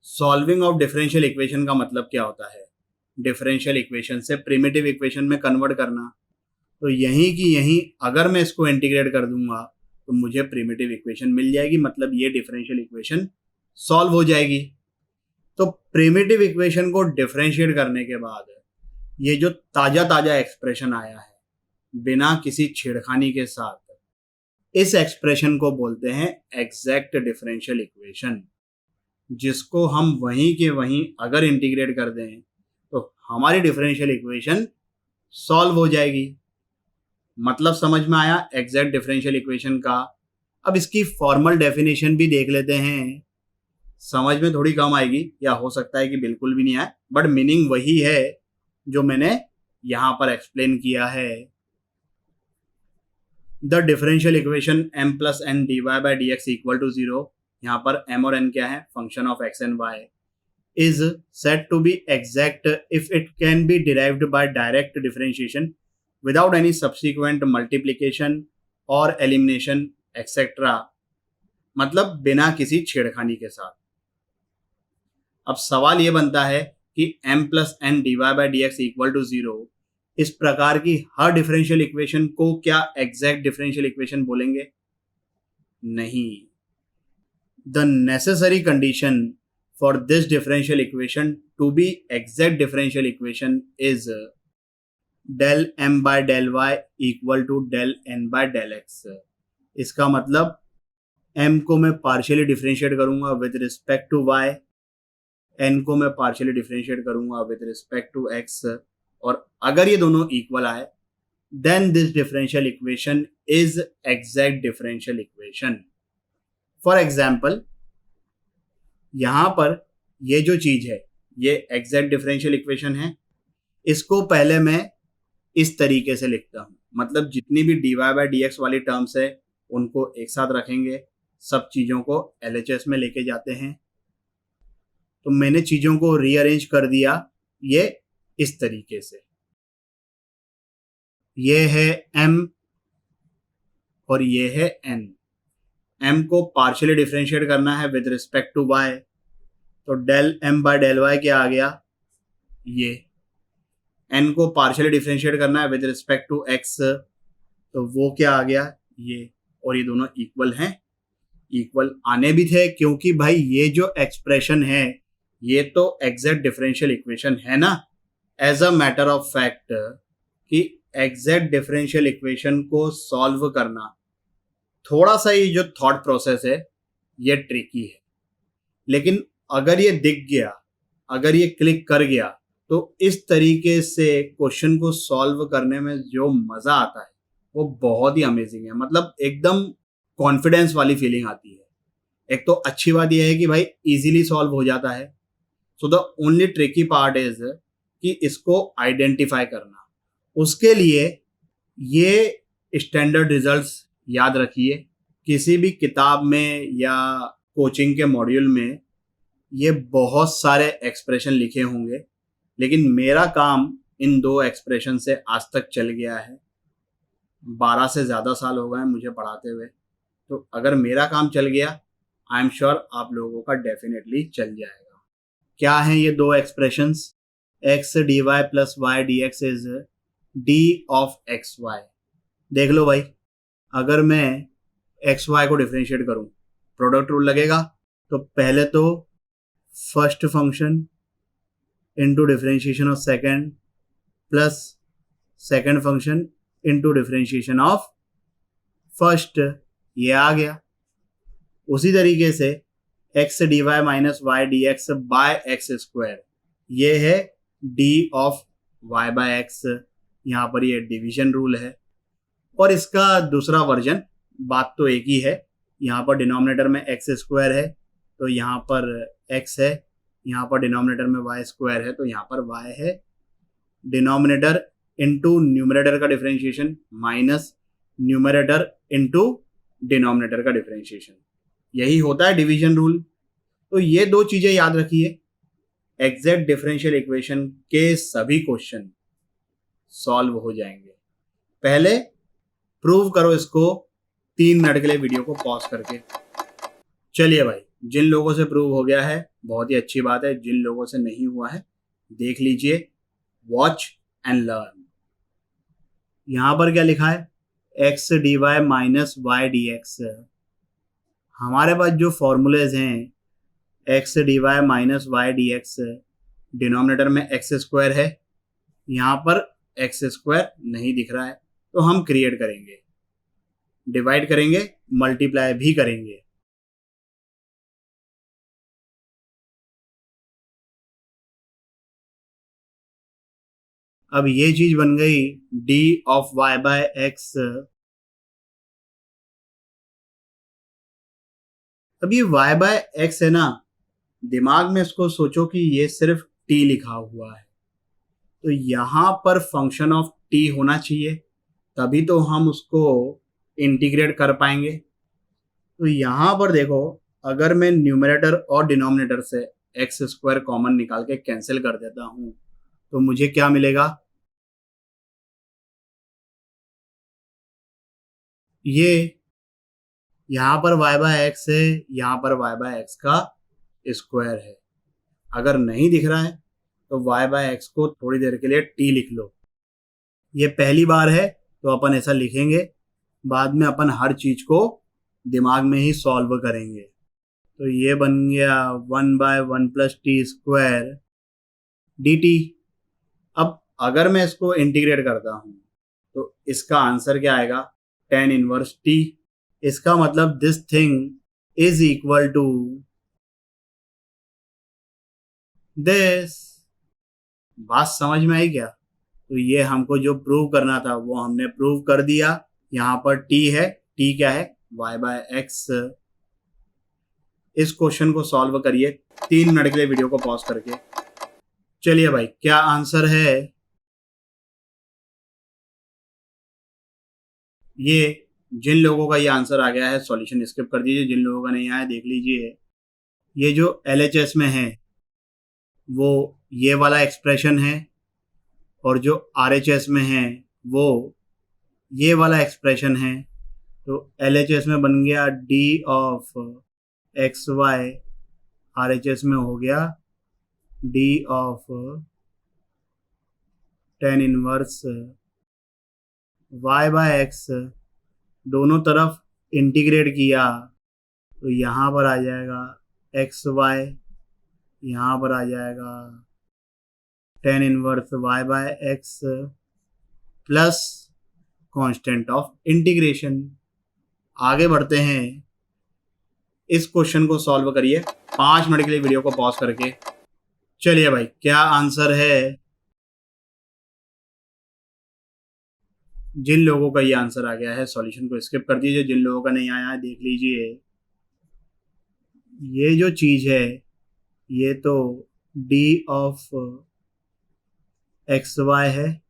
सॉल्विंग ऑफ डिफरेंशियल इक्वेशन का मतलब क्या होता है? डिफरेंशियल इक्वेशन से प्रिमिटिव इक्वेशन में कन्वर्ट करना। तो यहीं की यहीं अगर मैं इसको इंटीग्रेट कर दूंगा तो मुझे प्रिमिटिव इक्वेशन मिल जाएगी, मतलब ये डिफरेंशियल इक्वेशन सॉल्व हो जाएगी। तो प्रिमिटिव इक्वेशन को डिफरेंशिएट करने के बाद ये जो ताजा ताजा एक्सप्रेशन आया है बिना किसी छेड़खानी के साथ, इस एक्सप्रेशन को बोलते हैं एग्जैक्ट डिफरेंशियल इक्वेशन, जिसको हम वहीं के वहीं अगर इंटीग्रेट कर दें तो हमारी डिफरेंशियल इक्वेशन सॉल्व हो जाएगी। मतलब समझ में आया एग्जैक्ट डिफरेंशियल इक्वेशन का। अब इसकी फॉर्मल डेफिनेशन भी देख लेते हैं, समझ में थोड़ी कम आएगी या हो सकता है कि बिल्कुल भी नहीं आए, बट मीनिंग वही है जो मैंने यहां पर एक्सप्लेन किया है। The differential equation m plus n d y by d x equal to 0, यहाँ पर m और n क्या है? Function of x and y, is said to be exact if it can be derived by direct differentiation without any subsequent multiplication or elimination etc. मतलब बिना किसी छेड़खानी के साथ। अब सवाल ये बनता है कि m plus n d y by d x equal to 0 इस प्रकार की हर डिफरेंशियल इक्वेशन को क्या एग्जैक्ट डिफरेंशियल इक्वेशन बोलेंगे? नहीं। The necessary condition for this differential equation to be exact differential equation is del m by del y equal to del n by del x। इसका मतलब m को मैं पार्शियली डिफरेंशिएट करूंगा with respect to y, n को मैं पार्शियली डिफरेंशिएट करूंगा विद रिस्पेक्ट टू x, और अगर ये दोनों इक्वल आए then this differential equation is exact differential equation। For example, यहां पर ये जो चीज है ये एग्जैक्ट डिफरेंशियल इक्वेशन है। इसको पहले मैं इस तरीके से लिखता हूं, मतलब जितनी भी d y by d x वाली टर्म्स है उनको एक साथ रखेंगे, सब चीजों को LHS में लेके जाते हैं। तो मैंने चीजों को रीअरेंज कर दिया ये इस तरीके से। ये है m और ये है n। m को पार्शियली डिफरेंशिएट करना है विद रिस्पेक्ट टू y, तो del m by del y क्या आ गया? ये। n को पार्शियली डिफरेंशिएट करना है विद रिस्पेक्ट टू x, तो वो क्या आ गया? ये। और ये दोनों इक्वल हैं। इक्वल आने भी थे क्योंकि भाई ये जो एक्सप्रेशन है ये तो एग्जैक्ट डिफरेंशियल इक्वेशन है ना। As a matter of fact कि एग्जैक्ट डिफरेंशियल इक्वेशन को सॉल्व करना थोड़ा सा ये जो थॉट प्रोसेस है ये ट्रिकी है, लेकिन अगर ये दिख गया, अगर ये क्लिक कर गया तो इस तरीके से क्वेश्चन को सॉल्व करने में जो मजा आता है वो बहुत ही अमेजिंग है। मतलब एकदम कॉन्फिडेंस वाली फीलिंग आती है। एक तो अच्छी बात यह है कि भाई इजीली सॉल्व हो जाता है। So the only tricky part is कि इसको आइडेंटिफाई करना। उसके लिए ये स्टैंडर्ड रिजल्ट्स याद रखिए, किसी भी किताब में या कोचिंग के मॉड्यूल में ये बहुत सारे एक्सप्रेशन लिखे होंगे, लेकिन मेरा काम इन दो एक्सप्रेशन से आज तक चल गया है। 12 से ज़्यादा साल हो गए मुझे पढ़ाते हुए, तो अगर मेरा काम चल गया आई एम श्योर आप लोगों का डेफिनेटली चल जाएगा। क्या हैं ये दो expressions? X d y plus y d x is d of x y. देख लो भाई, अगर मैं एक्स वाई को डिफरेंशिएट करूं प्रोडक्ट रूल लगेगा, तो पहले तो first function into differentiation of second plus second function into differentiation of first, ये आ गया। उसी तरीके से x d y minus y d x by x square, ये है d of y by x. यहाँ पर ये डिवीजन रूल है। और इसका दूसरा वर्जन, बात तो एक ही है। यहाँ पर डिनोमिनेटर में एक्स स्क्वायर है तो यहाँ पर एक्स है, यहाँ पर डिनोमिनेटर में वाई स्क्वायर है तो यहाँ पर वाई है। डिनोमिनेटर इनटू न्यूमरेटर का differentiation minus numerator into denominator का डिफरेंशिएशन, यही होता है डिवीजन रूल। तो ये दो चीजें याद रखिए, एग्जैक्ट डिफरेंशियल इक्वेशन के सभी क्वेश्चन सॉल्व हो जाएंगे। पहले प्रूव करो इसको 3 मिनट के लिए वीडियो को पॉज करके। चलिए भाई, जिन लोगों से प्रूव हो गया है बहुत ही अच्छी बात है, जिन लोगों से नहीं हुआ है देख लीजिए, वॉच एंड लर्न। यहां पर क्या लिखा है, x d y minus y d x. हमारे पास जो फॉर्मूलेज हैं, x d y minus y d x, denominator में एक्स स्क्वायर है, यहाँ पर एक्स स्क्वायर नहीं दिख रहा है तो हम क्रिएट करेंगे, डिवाइड करेंगे, मल्टीप्लाई भी करेंगे। अब ये चीज बन गई d of y by x. अब ये y बाय एक्स है ना, दिमाग में इसको सोचो कि ये सिर्फ t लिखा हुआ है, तो यहां पर फंक्शन ऑफ t होना चाहिए, तभी तो हम उसको इंटीग्रेट कर पाएंगे। तो यहां पर देखो, अगर मैं न्यूमरेटर और डिनोमिनेटर से एक्स स्क्वायर कॉमन निकाल के कैंसिल कर देता हूं तो मुझे क्या मिलेगा, ये यहां पर y बाय एक्स है, यहां पर y बाय एक्स का स्क्वायर है। अगर नहीं दिख रहा है तो y बाय एक्स को थोड़ी देर के लिए t लिख लो। ये पहली बार है तो अपन ऐसा लिखेंगे, बाद में अपन हर चीज को दिमाग में ही सॉल्व करेंगे। तो ये बन गया 1/1 plus T square D T. अब अगर मैं इसको इंटीग्रेट करता हूं तो इसका आंसर क्या आएगा, tan इनवर्स टी। इसका मतलब this thing is equal to this. बात समझ में आई क्या? तो ये हमको जो प्रूव करना था वो हमने प्रूव कर दिया। यहाँ पर t है, t क्या है, y बाय एक्स। इस क्वेश्चन को सॉल्व करिए 3 मिनट के लिए वीडियो को पॉज करके। चलिए भाई, क्या आंसर है? ये जिन लोगों का ये आंसर आ गया है सॉल्यूशन स्किप कर दीजिए, जिन लोगों का नहीं आया देख लीजिए। ये जो LHS में है वो ये वाला एक्सप्रेशन है, और जो RHS में है वो ये वाला एक्सप्रेशन है। तो LHS में बन गया d of x y, RHS में हो गया d of tan inverse y by x. दोनों तरफ इंटीग्रेट किया तो यहाँ पर आ जाएगा एक्स वाई, यहाँ पर आ जाएगा tan inverse y by x plus constant of integration. आगे बढ़ते हैं, इस क्वेश्चन को सॉल्व करिए 5 मिनट के लिए वीडियो को पॉज करके। चलिए भाई, क्या आंसर है? जिन लोगों का ये आंसर आ गया है सॉल्यूशन को स्किप कर दीजिए, जिन लोगों का नहीं आया है देख लीजिए। ये जो चीज है ये तो d ऑफ एक्स वाई है,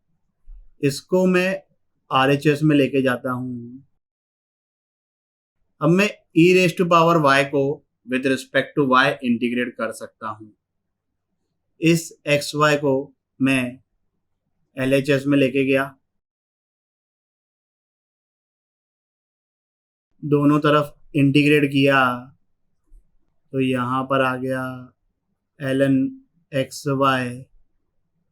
इसको मैं RHS में लेके जाता हूं। अब मैं e raise to power y को with respect to y integrate कर सकता हूं। इस एक्स वाई को मैं LHS में लेके गया, दोनों तरफ इंटीग्रेट किया तो यहाँ पर आ गया ln एक्स वाई,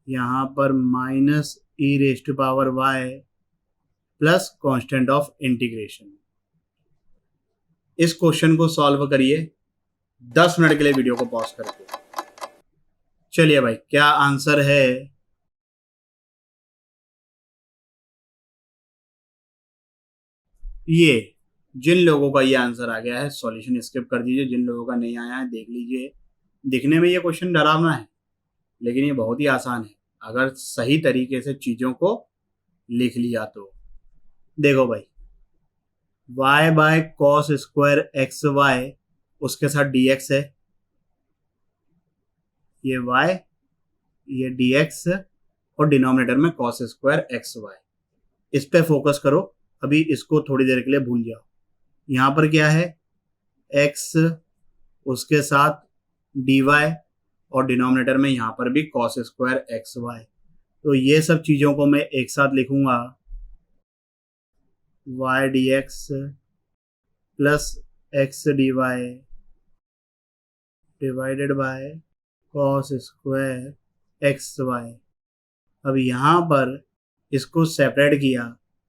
यहाँ पर minus e raise to power y plus constant of integration. इस क्वेश्चन को सॉल्व करिए 10 मिनट के लिए वीडियो को पॉज करके। चलिए भाई, क्या आंसर है? ये जिन लोगों का ये आंसर आ गया है सॉल्यूशन स्किप कर दीजिए, जिन लोगों का नहीं आया है देख लीजिए। दिखने में ये क्वेश्चन डरावना है लेकिन ये बहुत ही आसान है अगर सही तरीके से चीजों को लिख लिया तो। देखो भाई, y by cos square x y, उसके साथ dx है, ये y, ये dx और डिनोमिनेटर में कॉस स्क्वायर एक्स वाई। इस पे फोकस करो, अभी इसको थोड़ी देर के लिए भूल जाओ। यहाँ पर क्या है, x, उसके साथ dy और डिनोमिनेटर में यहाँ पर भी कॉस स्क्वायर एक्स वाई। तो ये सब चीजों को मैं एक साथ लिखूंगा, y dx plus x dy divided by cos square x y. अब यहाँ पर इसको सेपरेट किया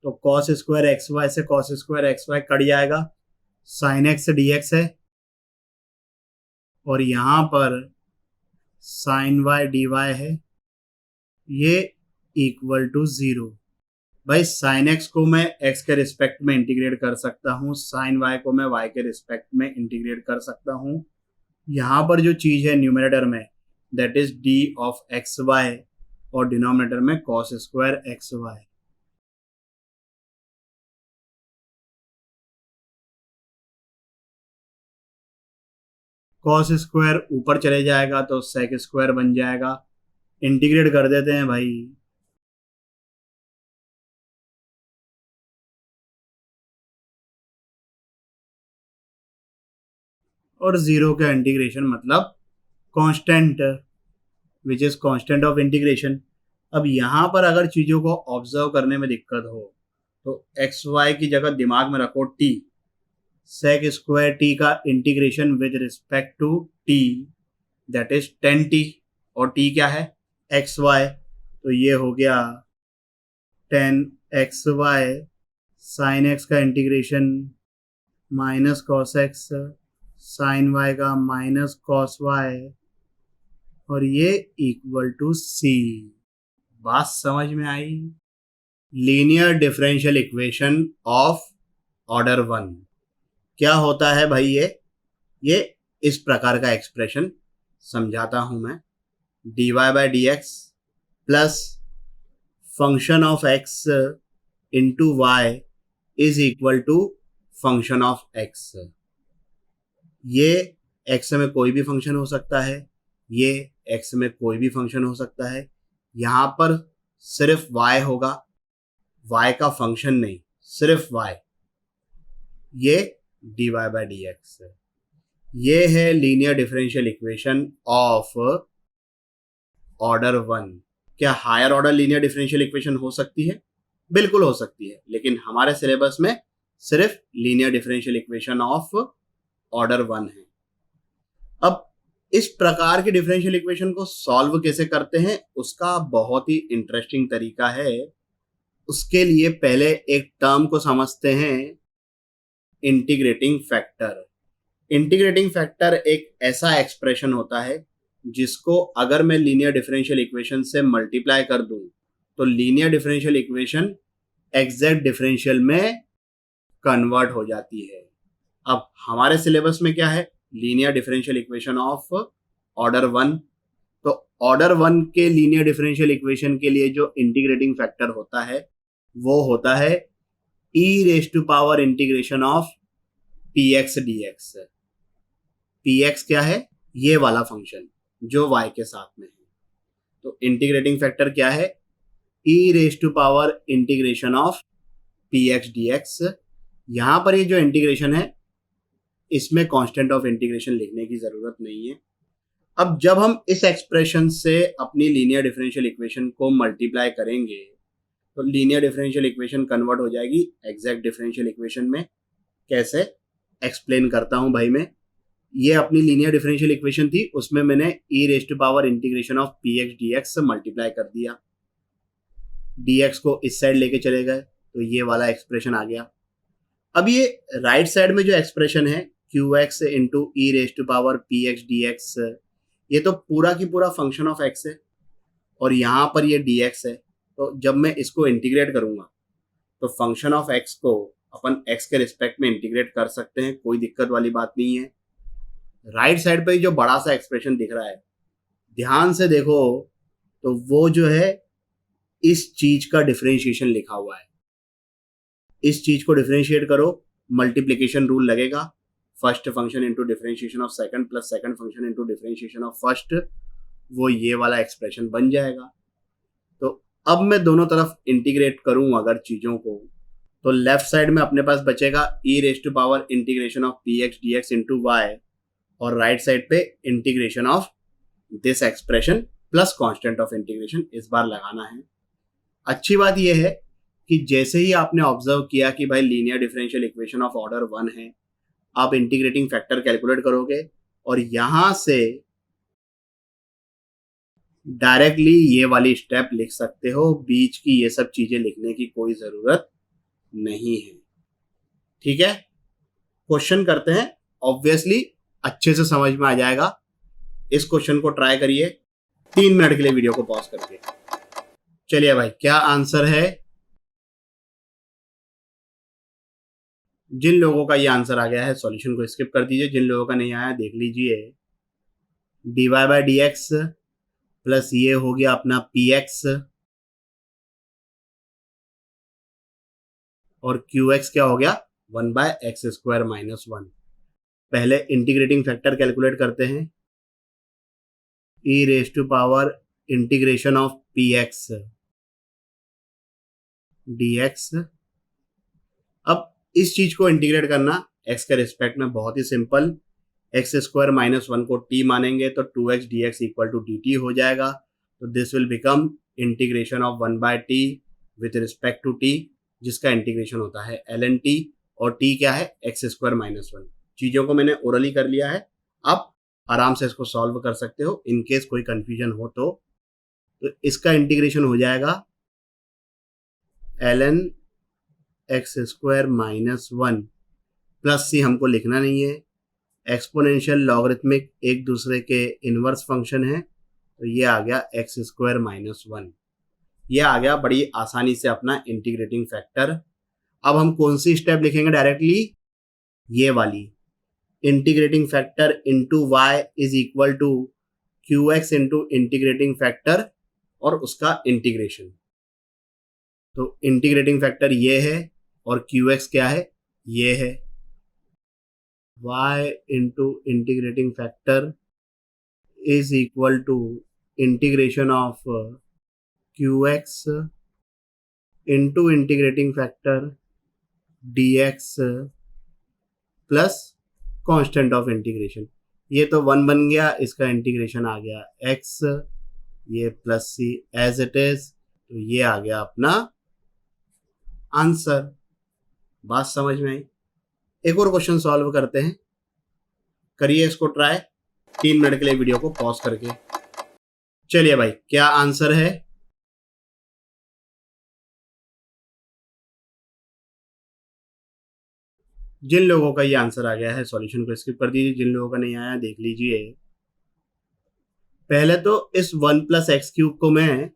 तो कॉस स्क्वायर एक्स वाई से cos square x y cut जाएगा, साइन एक्स डी एक्स है, और यहाँ पर साइन वाई डी वाई है, ये इक्वल टू 0। भाई साइन एक्स को मैं एक्स के रिस्पेक्ट में इंटीग्रेट कर सकता हूँ, साइन वाई को मैं वाई के रिस्पेक्ट में इंटीग्रेट कर सकता हूँ। यहाँ पर जो चीज है न्यूमरेटर में that is d of x y और डिनोमिनेटर में cos square x y. Cos square ऊपर चले जाएगा तो सेक स्क्वायर बन जाएगा। इंटीग्रेट कर देते हैं भाई, और 0 का इंटीग्रेशन मतलब constant, which is constant of integration. अब यहाँ पर अगर चीजों को ऑब्जर्व करने में दिक्कत हो तो एक्स वाई की जगह दिमाग में रखो टी, सेक स्क्वायर टी का integration with respect to t that is 10t, और टी क्या है, एक्स वाई, तो ये हो गया 10xy साइन एक्स का integration minus cos x sine y का माइनस कॉस वाई, और ये इक्वल टू सी। बात समझ में आई? Linear differential equation of order 1 क्या होता है भाई? ये इस प्रकार का एक्सप्रेशन समझाता हूं मैं, dy by d x plus function of x into y is equal to function of x। ये x में कोई भी फंक्शन हो सकता है, ये x में कोई भी फंक्शन हो सकता है, यहां पर सिर्फ y होगा, y का फंक्शन नहीं, सिर्फ y। ये dy बाय डी एक्स, ये है linear differential equation of order 1। क्या higher order linear differential equation हो सकती है? बिल्कुल हो सकती है, लेकिन हमारे सिलेबस में सिर्फ linear differential equation of order 1 है। अब इस प्रकार के डिफरेंशियल इक्वेशन को सॉल्व कैसे करते हैं उसका बहुत ही इंटरेस्टिंग तरीका है। उसके लिए पहले एक टर्म को समझते हैं, इंटीग्रेटिंग फैक्टर। इंटीग्रेटिंग फैक्टर एक ऐसा एक्सप्रेशन होता है जिसको अगर मैं लीनियर डिफरेंशियल इक्वेशन से मल्टीप्लाई कर दूं तो linear differential equation exact differential में कन्वर्ट हो जाती है। अब हमारे सिलेबस में क्या है, linear differential equation of order 1। तो ऑर्डर 1 के लीनियर डिफरेंशियल इक्वेशन के लिए जो इंटीग्रेटिंग फैक्टर होता है वो होता है e raise to power integration of px dx। px क्या है, ये वाला फंक्शन जो y के साथ में है। तो इंटीग्रेटिंग फैक्टर क्या है, e raise to power integration of px dx। यहां पर ये जो इंटीग्रेशन है इसमें कांस्टेंट ऑफ इंटीग्रेशन लिखने की जरूरत नहीं है। अब जब हम इस एक्सप्रेशन से अपनी लीनियर डिफरेंशियल इक्वेशन को मल्टीप्लाई करेंगे तो लीनियर डिफरेंशियल इक्वेशन कन्वर्ट हो जाएगी एग्जैक्ट डिफरेंशियल इक्वेशन में। कैसे एक्सप्लेन करता हूं भाई मैं। ये अपनी लीनियर डिफरेंशियल इक्वेशन थी, उसमें मैंने e raise to power integration of px dx से मल्टीप्लाई कर दिया, dx को इस साइड लेके चले गए तो ये वाला एक्सप्रेशन आ गया। अब ये राइट साइड में जो एक्सप्रेशन है qx into e raise to power px dx, ये तो पूरा की पूरा फंक्शन ऑफ x है और यहाँ पर ये dx है। तो जब मैं इसको इंटीग्रेट करूंगा तो फंक्शन ऑफ x को अपन x के रिस्पेक्ट में इंटीग्रेट कर सकते हैं, कोई दिक्कत वाली बात नहीं है। राइट साइड पे जो बड़ा सा एक्सप्रेशन दिख रहा है, ध्यान से देखो तो वो जो है इस चीज का डिफरेंशिएशन लिखा हुआ है। इस चीज को डिफरेंशिएट करो, मल्टीप्लीकेशन रूल लगेगा, first function into differentiation of second plus second function into differentiation of first, वो ये वाला एक्सप्रेशन बन जाएगा। तो अब मैं दोनों तरफ इंटीग्रेट करूं अगर चीजों को, तो लेफ्ट साइड में अपने पास बचेगा e raise to power integration of px dx into y, और राइट साइड पे integration of this expression plus constant of integration इस बार लगाना है। अच्छी बात यह है कि जैसे ही आपने ऑब्जर्व किया कि भाई linear differential equation of order 1 है, आप इंटीग्रेटिंग फैक्टर कैलकुलेट करोगे और यहां से डायरेक्टली ये वाली स्टेप लिख सकते हो, बीच की ये सब चीजें लिखने की कोई जरूरत नहीं है। ठीक है, क्वेश्चन करते हैं, ऑब्वियसली अच्छे से समझ में आ जाएगा। इस क्वेश्चन को ट्राई करिए 3 मिनट के लिए वीडियो को पॉज करके। चलिए भाई, क्या आंसर है? जिन लोगों का ये आंसर आ गया है सॉल्यूशन को स्किप कर दीजिए, जिन लोगों का नहीं आया देख लीजिए। dy by d x plus ये हो गया अपना px और qx क्या हो गया 1 बाय एक्स स्क्वायर माइनस 1। पहले इंटीग्रेटिंग फैक्टर कैलकुलेट करते हैं, e raise to power integration of px dx। अब इस चीज को इंटीग्रेट करना x के रिस्पेक्ट में बहुत ही सिंपल, एक्स स्क्वायर माइनस 1 को t मानेंगे तो 2x dx equal to dt हो जाएगा। तो this will become integration of 1 by t with respect to t, जिसका इंटीग्रेशन होता है ln t, और t क्या है एक्स स्क्वायर माइनस 1। चीजों को मैंने ओरली कर लिया है, आप आराम से इसको सॉल्व कर सकते हो। इन केस कोई कंफ्यूजन हो तो इसका इंटीग्रेशन हो जाएगा ln x square minus 1 plus c हमको लिखना नहीं है, एक्सपोनेंशियल लॉगरिथमिक एक दूसरे के इनवर्स फंक्शन है, तो ये आ गया एक्स स्क्वायर माइनस 1। ये आ गया बड़ी आसानी से अपना इंटीग्रेटिंग फैक्टर। अब हम कौन सी स्टेप लिखेंगे डायरेक्टली? ये वाली, integrating factor into y is equal to q x into integrating factor और उसका इंटीग्रेशन। तो इंटीग्रेटिंग फैक्टर ये है और क्यू एक्स क्या है, ये है, y into integrating factor is equal to integration of qx into integrating factor dx plus constant of integration। ये तो 1 बन गया, इसका इंटीग्रेशन आ गया x, ये plus c as it is, तो ये आ गया अपना आंसर। बात समझ में आई? एक और क्वेश्चन सॉल्व करते हैं, करिए इसको ट्राई 3 मिनट के लिए वीडियो को पॉज करके। चलिए भाई, क्या आंसर है? जिन लोगों का ये आंसर आ गया है सॉल्यूशन को स्किप कर दीजिए, जिन लोगों का नहीं आया देख लीजिए। पहले तो इस 1 प्लस एक्स क्यूब को मैं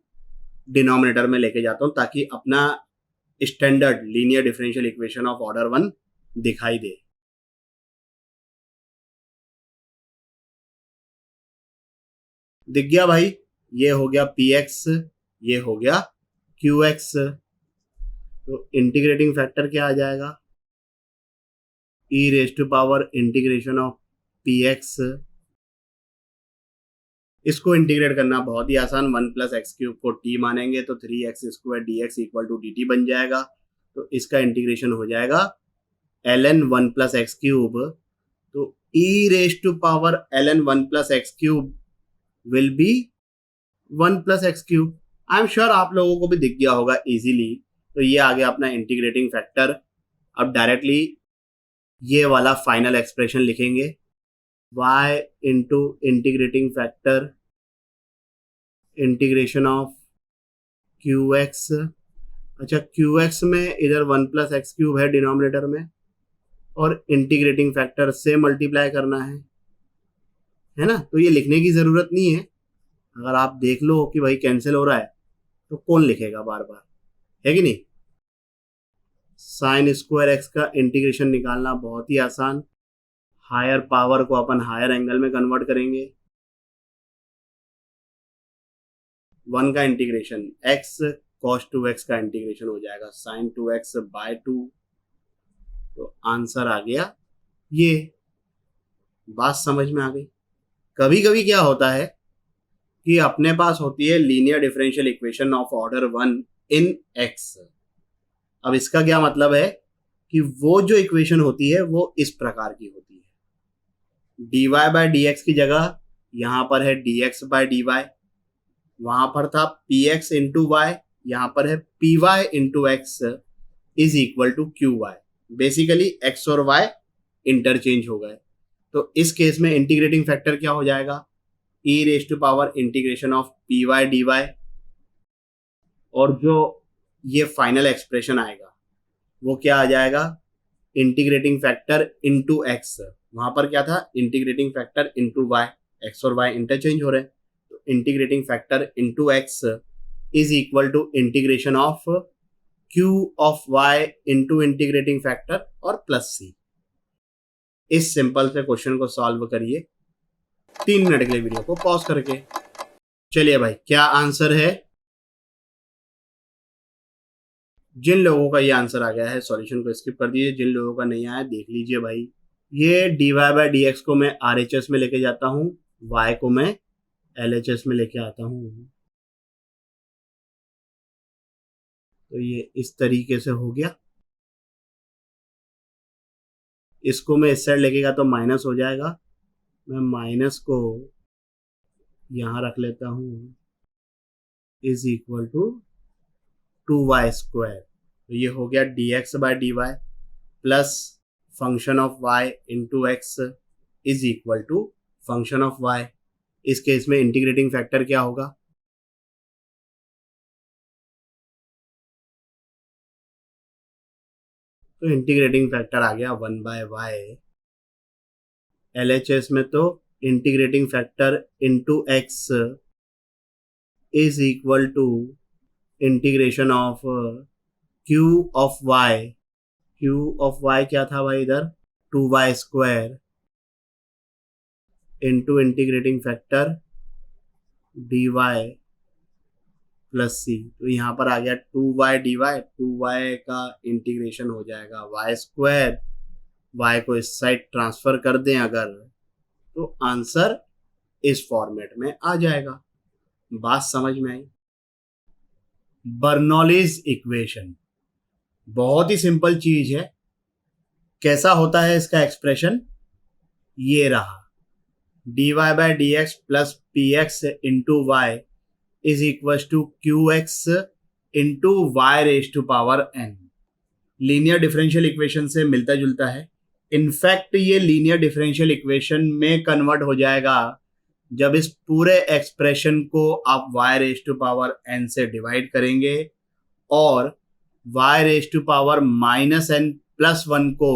डिनोमिनेटर में लेके जाता हूं ताकि अपना standard linear differential equation of order 1 दिखाई दे। दिख गया भाई, ये हो गया px, ये हो गया qx। तो इंटीग्रेटिंग फैक्टर क्या आ जाएगा, e raise to power integration of px। इसको इंटीग्रेट करना बहुत ही आसान, 1 प्लस एक्स क्यूब को t मानेंगे तो 3x square dx equal to dt बन जाएगा। तो इसका इंटीग्रेशन हो जाएगा ln 1 प्लस एक्स क्यूब, तो e raise to power ln 1 plus x cube will be 1 plus x cube. I am sure आप लोगों को भी दिख गया होगा इजीली। तो ये आ गया अपना इंटीग्रेटिंग फैक्टर। अब डायरेक्टली ये वाला फाइनल एक्सप्रेशन लिखेंगे, y into integrating factor integration of qx। अच्छा, qx में इधर 1 प्लस एक्स क्यूब है डिनोमिनेटर में, और इंटीग्रेटिंग फैक्टर से मल्टीप्लाई करना है ना। तो ये लिखने की जरूरत नहीं है, अगर आप देख लो कि भाई कैंसिल हो रहा है तो कौन लिखेगा बार बार, है कि नहीं? साइन स्क्वायर एक्स का इंटीग्रेशन निकालना बहुत ही आसान। हायर पावर को अपन हायर एंगल में कन्वर्ट करेंगे। 1 का इंटीग्रेशन x cos 2x का इंटीग्रेशन हो जाएगा sin 2x बाय 2। तो आंसर आ गया ये। बात समझ में आ गई। कभी कभी क्या होता है कि अपने पास होती है linear differential equation of order 1 in x। अब इसका क्या मतलब है कि वो जो इक्वेशन होती है वो इस प्रकार की होती है। dy बाय डी की जगह यहां पर है dx बाय dy, वहां पर था px इंटू वाई, यहां पर है py into x is equal to q y. Basically x और y इंटरचेंज हो गए। तो इस केस में इंटीग्रेटिंग फैक्टर क्या हो जाएगा, e raise to power integration of py dy, और जो ये फाइनल एक्सप्रेशन आएगा वो क्या आ जाएगा, इंटीग्रेटिंग फैक्टर इंटू एक्स। वहां पर क्या था, integrating factor into y, x और वाई इंटरचेंज हो रहे हैं। तो integrating factor into x is equal to integration of q of y into integrating factor और प्लस सी। इस सिंपल से क्वेश्चन को सॉल्व करिए 3 मिनट के लिए वीडियो को पॉज करके। चलिए भाई, क्या आंसर है। जिन लोगों का ये आंसर आ गया है सॉल्यूशन को स्किप कर दीजिए, जिन लोगों का नहीं आया देख लीजिए भाई। ये dy बाय डी एक्स को मैं RHS में लेके जाता हूँ, y को मैं LHS में लेके आता हूँ। तो ये इस तरीके से हो गया। इसको मैं इस साइड लेके गया तो माइनस हो जाएगा, मैं माइनस को यहां रख लेता हूँ, is equal to 2y square. तो ये हो गया dx by d y plus function of y into x is equal to function of y। इस केस में इंटीग्रेटिंग फैक्टर क्या होगा, तो इंटीग्रेटिंग फैक्टर आ गया 1 बाय वाई। LHS में तो integrating factor into x is equal to integration of q of y. Q of y क्या था भाई इधर, 2y square into integrating factor dy plus c. तो यहाँ पर आ गया 2y dy, 2y का इंटीग्रेशन हो जाएगा y स्क्वायर। y को इस साइड ट्रांसफर कर दें अगर, तो आंसर इस फॉर्मेट में आ जाएगा। बात समझ में आई। बर्नौलीज इक्वेशन बहुत ही सिंपल चीज है। कैसा होता है इसका एक्सप्रेशन, ये रहा dy by d x plus p x into y is equal to q x into y raise to power n। Linear differential equation से मिलता जुलता है। इनफैक्ट ये लीनियर डिफरेंशियल इक्वेशन में कन्वर्ट हो जाएगा जब इस पूरे एक्सप्रेशन को आप y raise to power n से डिवाइड करेंगे और y raise to power minus n plus 1 को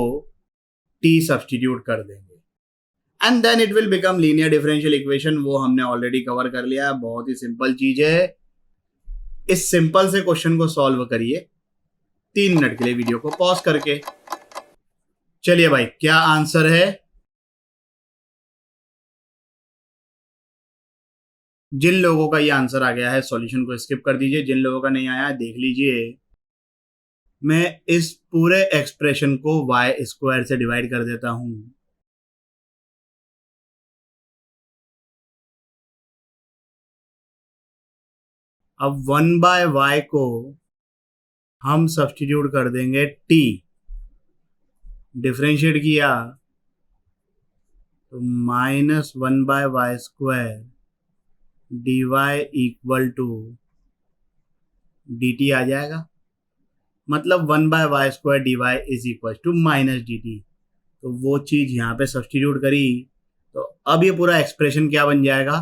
t सब्सटीट्यूट कर देंगे, and then it will become linear differential equation. वो हमने ऑलरेडी कवर कर लिया। बहुत ही सिंपल चीज है। इस सिंपल से क्वेश्चन को सॉल्व करिए 3 मिनट के लिए वीडियो को पॉज करके। चलिए भाई, क्या आंसर है। जिन लोगों का ये आंसर आ गया है सॉल्यूशन को स्किप कर दीजिए, जिन लोगों का नहीं आया देख लीजिए। मैं इस पूरे एक्सप्रेशन को y स्क्वायर से डिवाइड कर देता हूं। अब 1 बाय वाई को हम सब्सटीट्यूट कर देंगे t, डिफरेंशिएट किया तो minus 1 by y square d y equal to d t आ जाएगा। मतलब 1 by y square d y is equal to minus d t. तो वो चीज यहाँ पे सब्सटीट्यूट करी तो अब ये पूरा एक्सप्रेशन क्या बन जाएगा,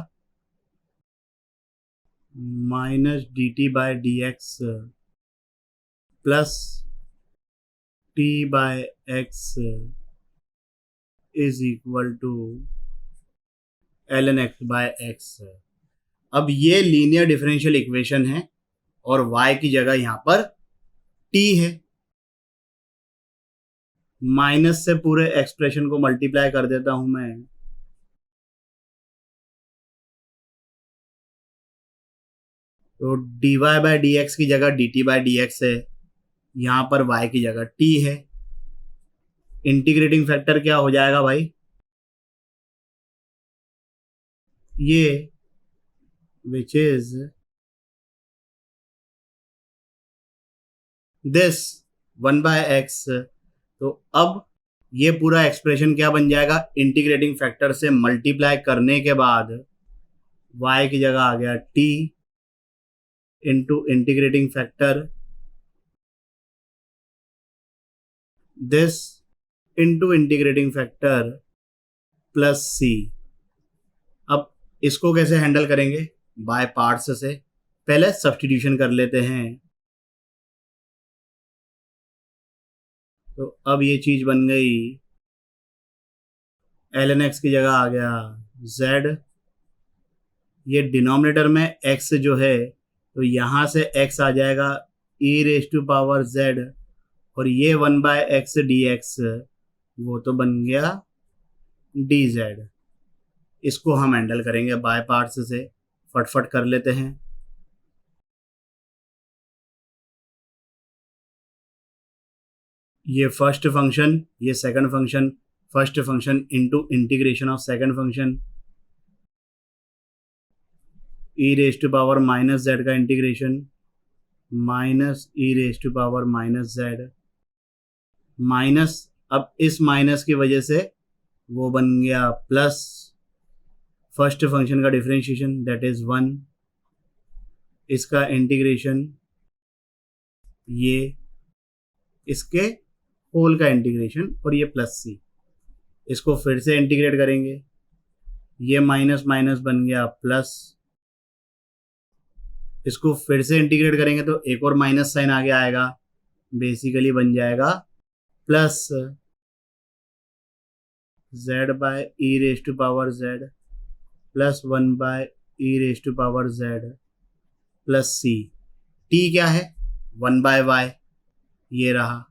minus d t by d x plus t by x is equal to ln x by x. अब ये लीनियर डिफरेंशियल इक्वेशन है और y की जगह यहां पर t है। माइनस से पूरे एक्सप्रेशन को मल्टीप्लाई कर देता हूं मैं। तो dy बाय डी एक्स की जगह dt बाय डी एक्स है, यहां पर y की जगह t है। इंटीग्रेटिंग फैक्टर क्या हो जाएगा भाई, ये विच इज दिस 1/x। तो अब ये पूरा एक्सप्रेशन क्या बन जाएगा, इंटीग्रेटिंग फैक्टर से मल्टीप्लाई करने के बाद y की जगह आ गया t into integrating factor this into integrating factor plus c। अब इसको कैसे हैंडल करेंगे, बाय पार्ट्स से। पहले सब्स्टिट्यूशन कर लेते हैं। तो अब ये चीज बन गई, ln x की जगह आ गया z। ये डिनोमिनेटर में x जो है तो यहां से x आ जाएगा e raise to power z, और ये 1/x dx वो तो बन गया dz। इसको हम हैंडल करेंगे बाय पार्ट्स से, फटफट कर लेते हैं। ये फर्स्ट फंक्शन, ये second function, first function into integration of second function, e raise to power minus z का integration minus e raise to power minus z minus, अब इस माइनस की वजह से वो बन गया प्लस फर्स्ट फंक्शन का डिफरेंशिएशन दैट इज 1, इसका इंटीग्रेशन, ये इसके होल का इंटीग्रेशन, और ये प्लस सी। इसको फिर से इंटीग्रेट करेंगे, ये माइनस माइनस बन गया प्लस, इसको फिर से इंटीग्रेट करेंगे तो एक और माइनस साइन आगे आएगा, बेसिकली बन जाएगा plus z by e raise to power z plus 1 by e raise to power z plus c. t क्या है, 1/y, ये रहा।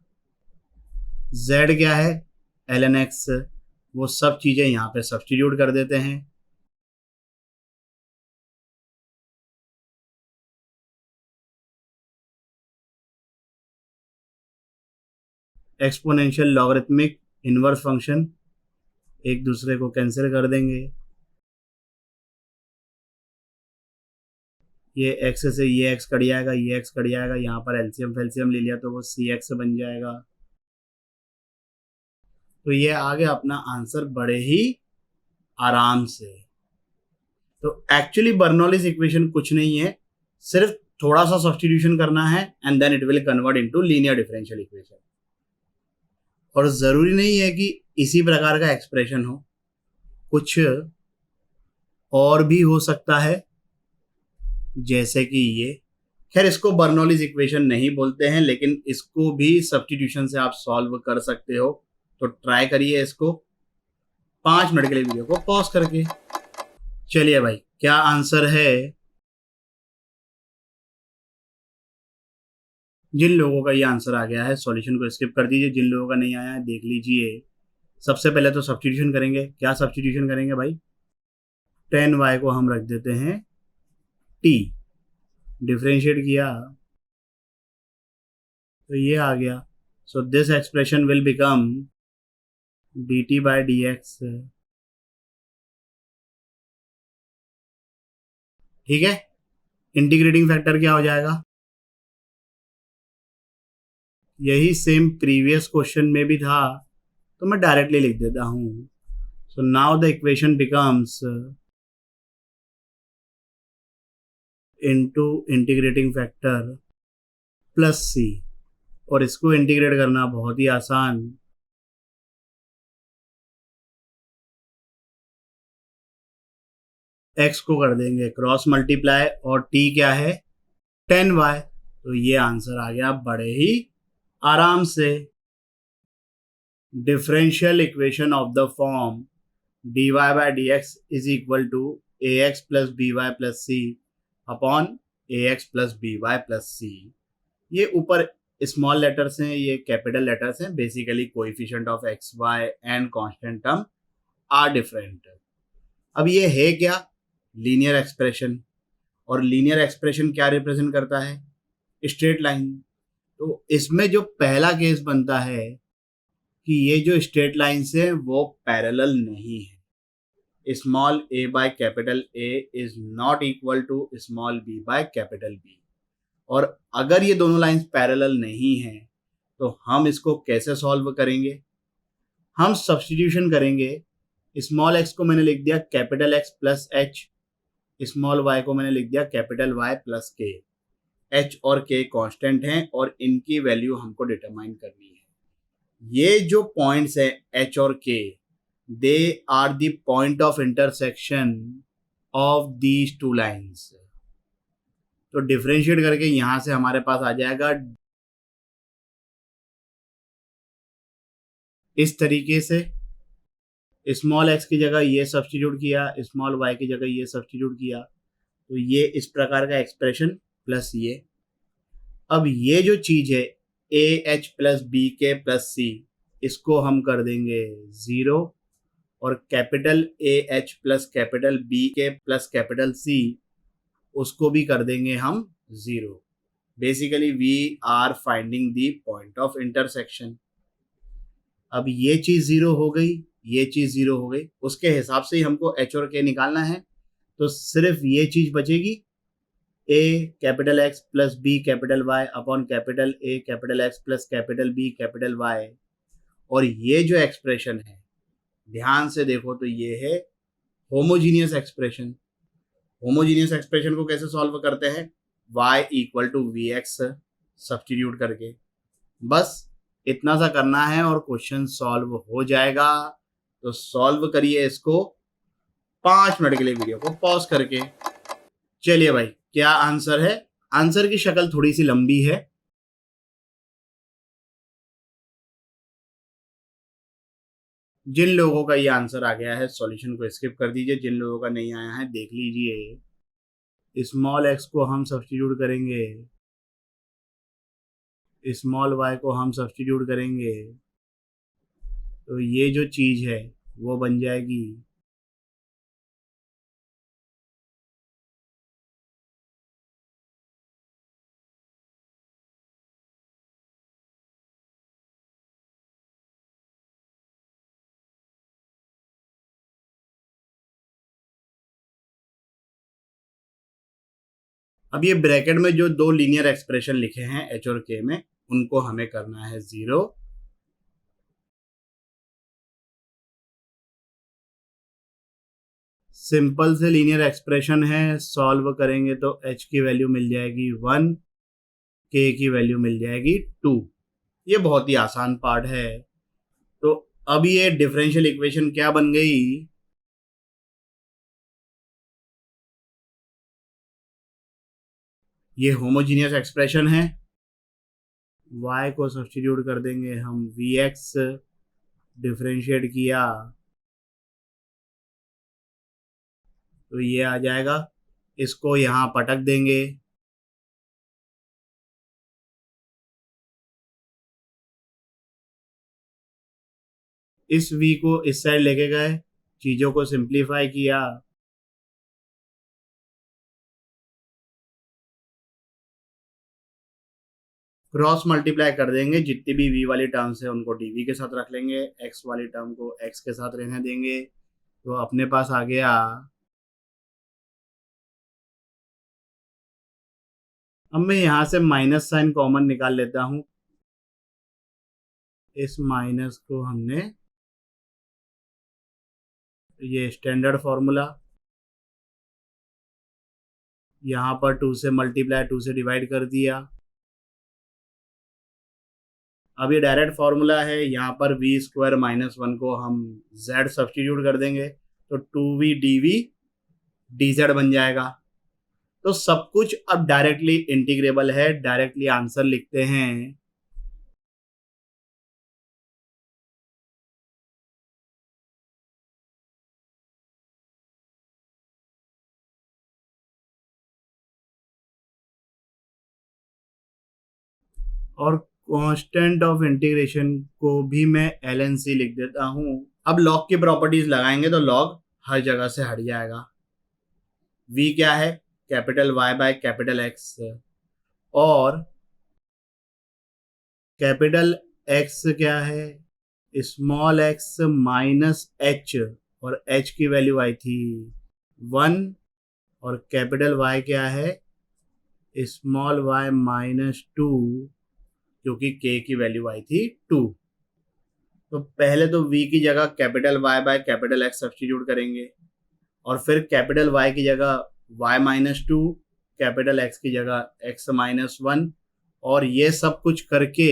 z क्या है, ln x, वो सब चीजें यहाँ पे सब्स्टिट्यूट कर देते हैं। एक्सपोनेंशियल लॉगरिथमिक इनवर्स फंक्शन एक दूसरे को कैंसिल कर देंगे, ये x से ये x कट जाएगा, ये x कट जाएगा, यहाँ पर एलसीएम फेल्सियम ले लिया तो वो cx बन जाएगा। तो ये आ गया अपना आंसर बड़े ही आराम से। तो एक्चुअली बर्नौलीज इक्वेशन कुछ नहीं है, सिर्फ थोड़ा सा सब्स्टिट्यूशन करना है and then it will convert into linear differential equation. और जरूरी नहीं है कि इसी प्रकार का एक्सप्रेशन हो, कुछ और भी हो सकता है, जैसे कि ये। खैर इसको बर्नौलीज इक्वेशन नहीं बोलते हैं, लेकिन इसको भी सब्स्टिट्यूशन से आप सॉल्व कर सकते हो। तो ट्राई करिए इसको 5 मिनट के लिए वीडियो को पॉज करके। चलिए भाई, क्या आंसर है। जिन लोगों का ये आंसर आ गया है सॉल्यूशन को स्किप कर दीजिए, जिन लोगों का नहीं आया है देख लीजिए। सबसे पहले तो सब्स्टिट्यूशन करेंगे। क्या सब्स्टिट्यूशन करेंगे भाई, 10y को हम रख देते हैं t, डिफरेंशिएट किया तो ये आ गया। So this expression will become dt by d x. ठीक है, इंटीग्रेटिंग फैक्टर क्या हो जाएगा, यही सेम प्रीवियस क्वेश्चन में भी था, तो मैं डायरेक्टली लिख देता हूं। So now the equation becomes into integrating factor plus c, और इसको इंटीग्रेट करना बहुत ही आसान। x को कर देंगे क्रॉस मल्टीप्लाई, और t क्या है 10y, तो ये आंसर आ गया बड़े ही आराम से। Differential equation of the form dy by d x is equal to ax plus b y plus c upon ax plus b y plus c. ये ऊपर स्मॉल लेटर्स हैं, ये कैपिटल लेटर्स हैं। Basically coefficient of x y and constant term are different. अब ये है क्या? Linear expression. और लीनियर एक्सप्रेशन क्या रिप्रेजेंट करता है? Straight line. तो इसमें जो पहला केस बनता है कि ये जो स्ट्रेट लाइन्स है वो पैरेलल नहीं है। Small a by capital A is not equal to small b by capital B। और अगर ये दोनों लाइंस पैरेलल नहीं है तो हम इसको कैसे सॉल्व करेंगे? हम सब्स्टिट्यूशन करेंगे। स्मॉल x को मैंने लिख दिया capital X plus H, small y को मैंने लिख दिया कैपिटल Y प्लस के। h और k कांस्टेंट हैं और इनकी वैल्यू हमको डिटरमाइन करनी है। ये जो पॉइंट्स है h और k, they are the point of intersection of these two lines. तो डिफरेंशिएट करके यहां से हमारे पास आ जाएगा इस तरीके से। स्मॉल x की जगह ये सब्स्टिट्यूट किया, स्मॉल y की जगह ये सब्स्टिट्यूट किया, तो ये इस प्रकार का एक्सप्रेशन प्लस ये। अब ये जो चीज है a h plus b k plus c, इसको हम कर देंगे जीरो। और capital A h plus capital B k plus capital C, उसको भी कर देंगे हम zero. Basically we are finding the point of intersection. अब ये चीज जीरो हो गई, ये चीज जीरो हो गई, उसके हिसाब से ही हमको एच और के निकालना है। तो सिर्फ ये चीज बचेगी, a capital X plus b capital Y upon capital A capital X plus capital B capital Y. और ये जो एक्सप्रेशन है, ध्यान से देखो तो ये है होमोजीनियस एक्सप्रेशन। होमोजीनियस एक्सप्रेशन को कैसे सॉल्व करते हैं? y equal to v x substitute करके। बस इतना सा करना है और क्वेश्चन सॉल्व हो जाएगा। तो सॉल्व करिए इसको 5 मिनट के लिए, वीडियो को पॉज करके। चलिए भाई, क्या आंसर है? आंसर की शक्ल थोड़ी सी लंबी है। जिन लोगों का ये आंसर आ गया है सॉल्यूशन को स्किप कर दीजिए, जिन लोगों का नहीं आया है देख लीजिए। स्मॉल एक्स को हम सब्स्टिट्यूट करेंगे, स्मॉल वाई को हम सब्स्टिट्यूट करेंगे, तो ये जो चीज है वो बन जाएगी अब ये ब्रैकेट में जो दो लीनियर एक्सप्रेशन लिखे हैं एच और के में, उनको हमें करना है जीरो। सिंपल से लीनियर एक्सप्रेशन है, सॉल्व करेंगे तो h की वैल्यू मिल जाएगी 1, k की वैल्यू मिल जाएगी 2। ये बहुत ही आसान पार्ट है। तो अब ये डिफरेंशियल इक्वेशन क्या बन गई? ये होमोजीनियस एक्सप्रेशन है। y को सब्स्टिट्यूट कर देंगे हम वी एक्स, डिफरेंशिएट किया तो ये आ जाएगा। इसको यहाँ पटक देंगे, इस v को इस साइड लेके गए, चीजों को सिंप्लीफाई किया, क्रॉस मल्टीप्लाई कर देंगे। जितनी भी v वाली टर्म्स है उनको dv के साथ रख लेंगे, x वाली टर्म को x के साथ रहने देंगे। तो अपने पास आ गया, अब मैं यहां से माइनस साइन कॉमन निकाल लेता हूं। इस माइनस को हमने, ये स्टैंडर्ड फॉर्मूला, यहाँ पर 2 से मल्टीप्लाई 2 से डिवाइड कर दिया। अब ये डायरेक्ट फॉर्मूला है, यहाँ पर वी स्क्वायर माइनस 1 को हम z सब्स्टिट्यूट कर देंगे तो 2v dv dz बन जाएगा। तो सब कुछ अब डायरेक्टली इंटीग्रेबल है, डायरेक्टली आंसर लिखते हैं। और कांस्टेंट ऑफ इंटीग्रेशन को भी मैं LNC लिख देता हूं। अब लॉग की प्रॉपर्टीज लगाएंगे तो लॉग हर जगह से हट जाएगा। v क्या है? Capital Y by capital X, और कैपिटल X क्या है? स्मॉल x माइनस h, और h की वैल्यू आई थी 1, और कैपिटल Y क्या है? स्मॉल y माइनस 2, क्योंकि k की वैल्यू आई थी 2। तो पहले तो v की जगह capital Y by capital X substitute करेंगे, और फिर कैपिटल Y की जगह y माइनस 2, कैपिटल X की जगह x माइनस 1, और ये सब कुछ करके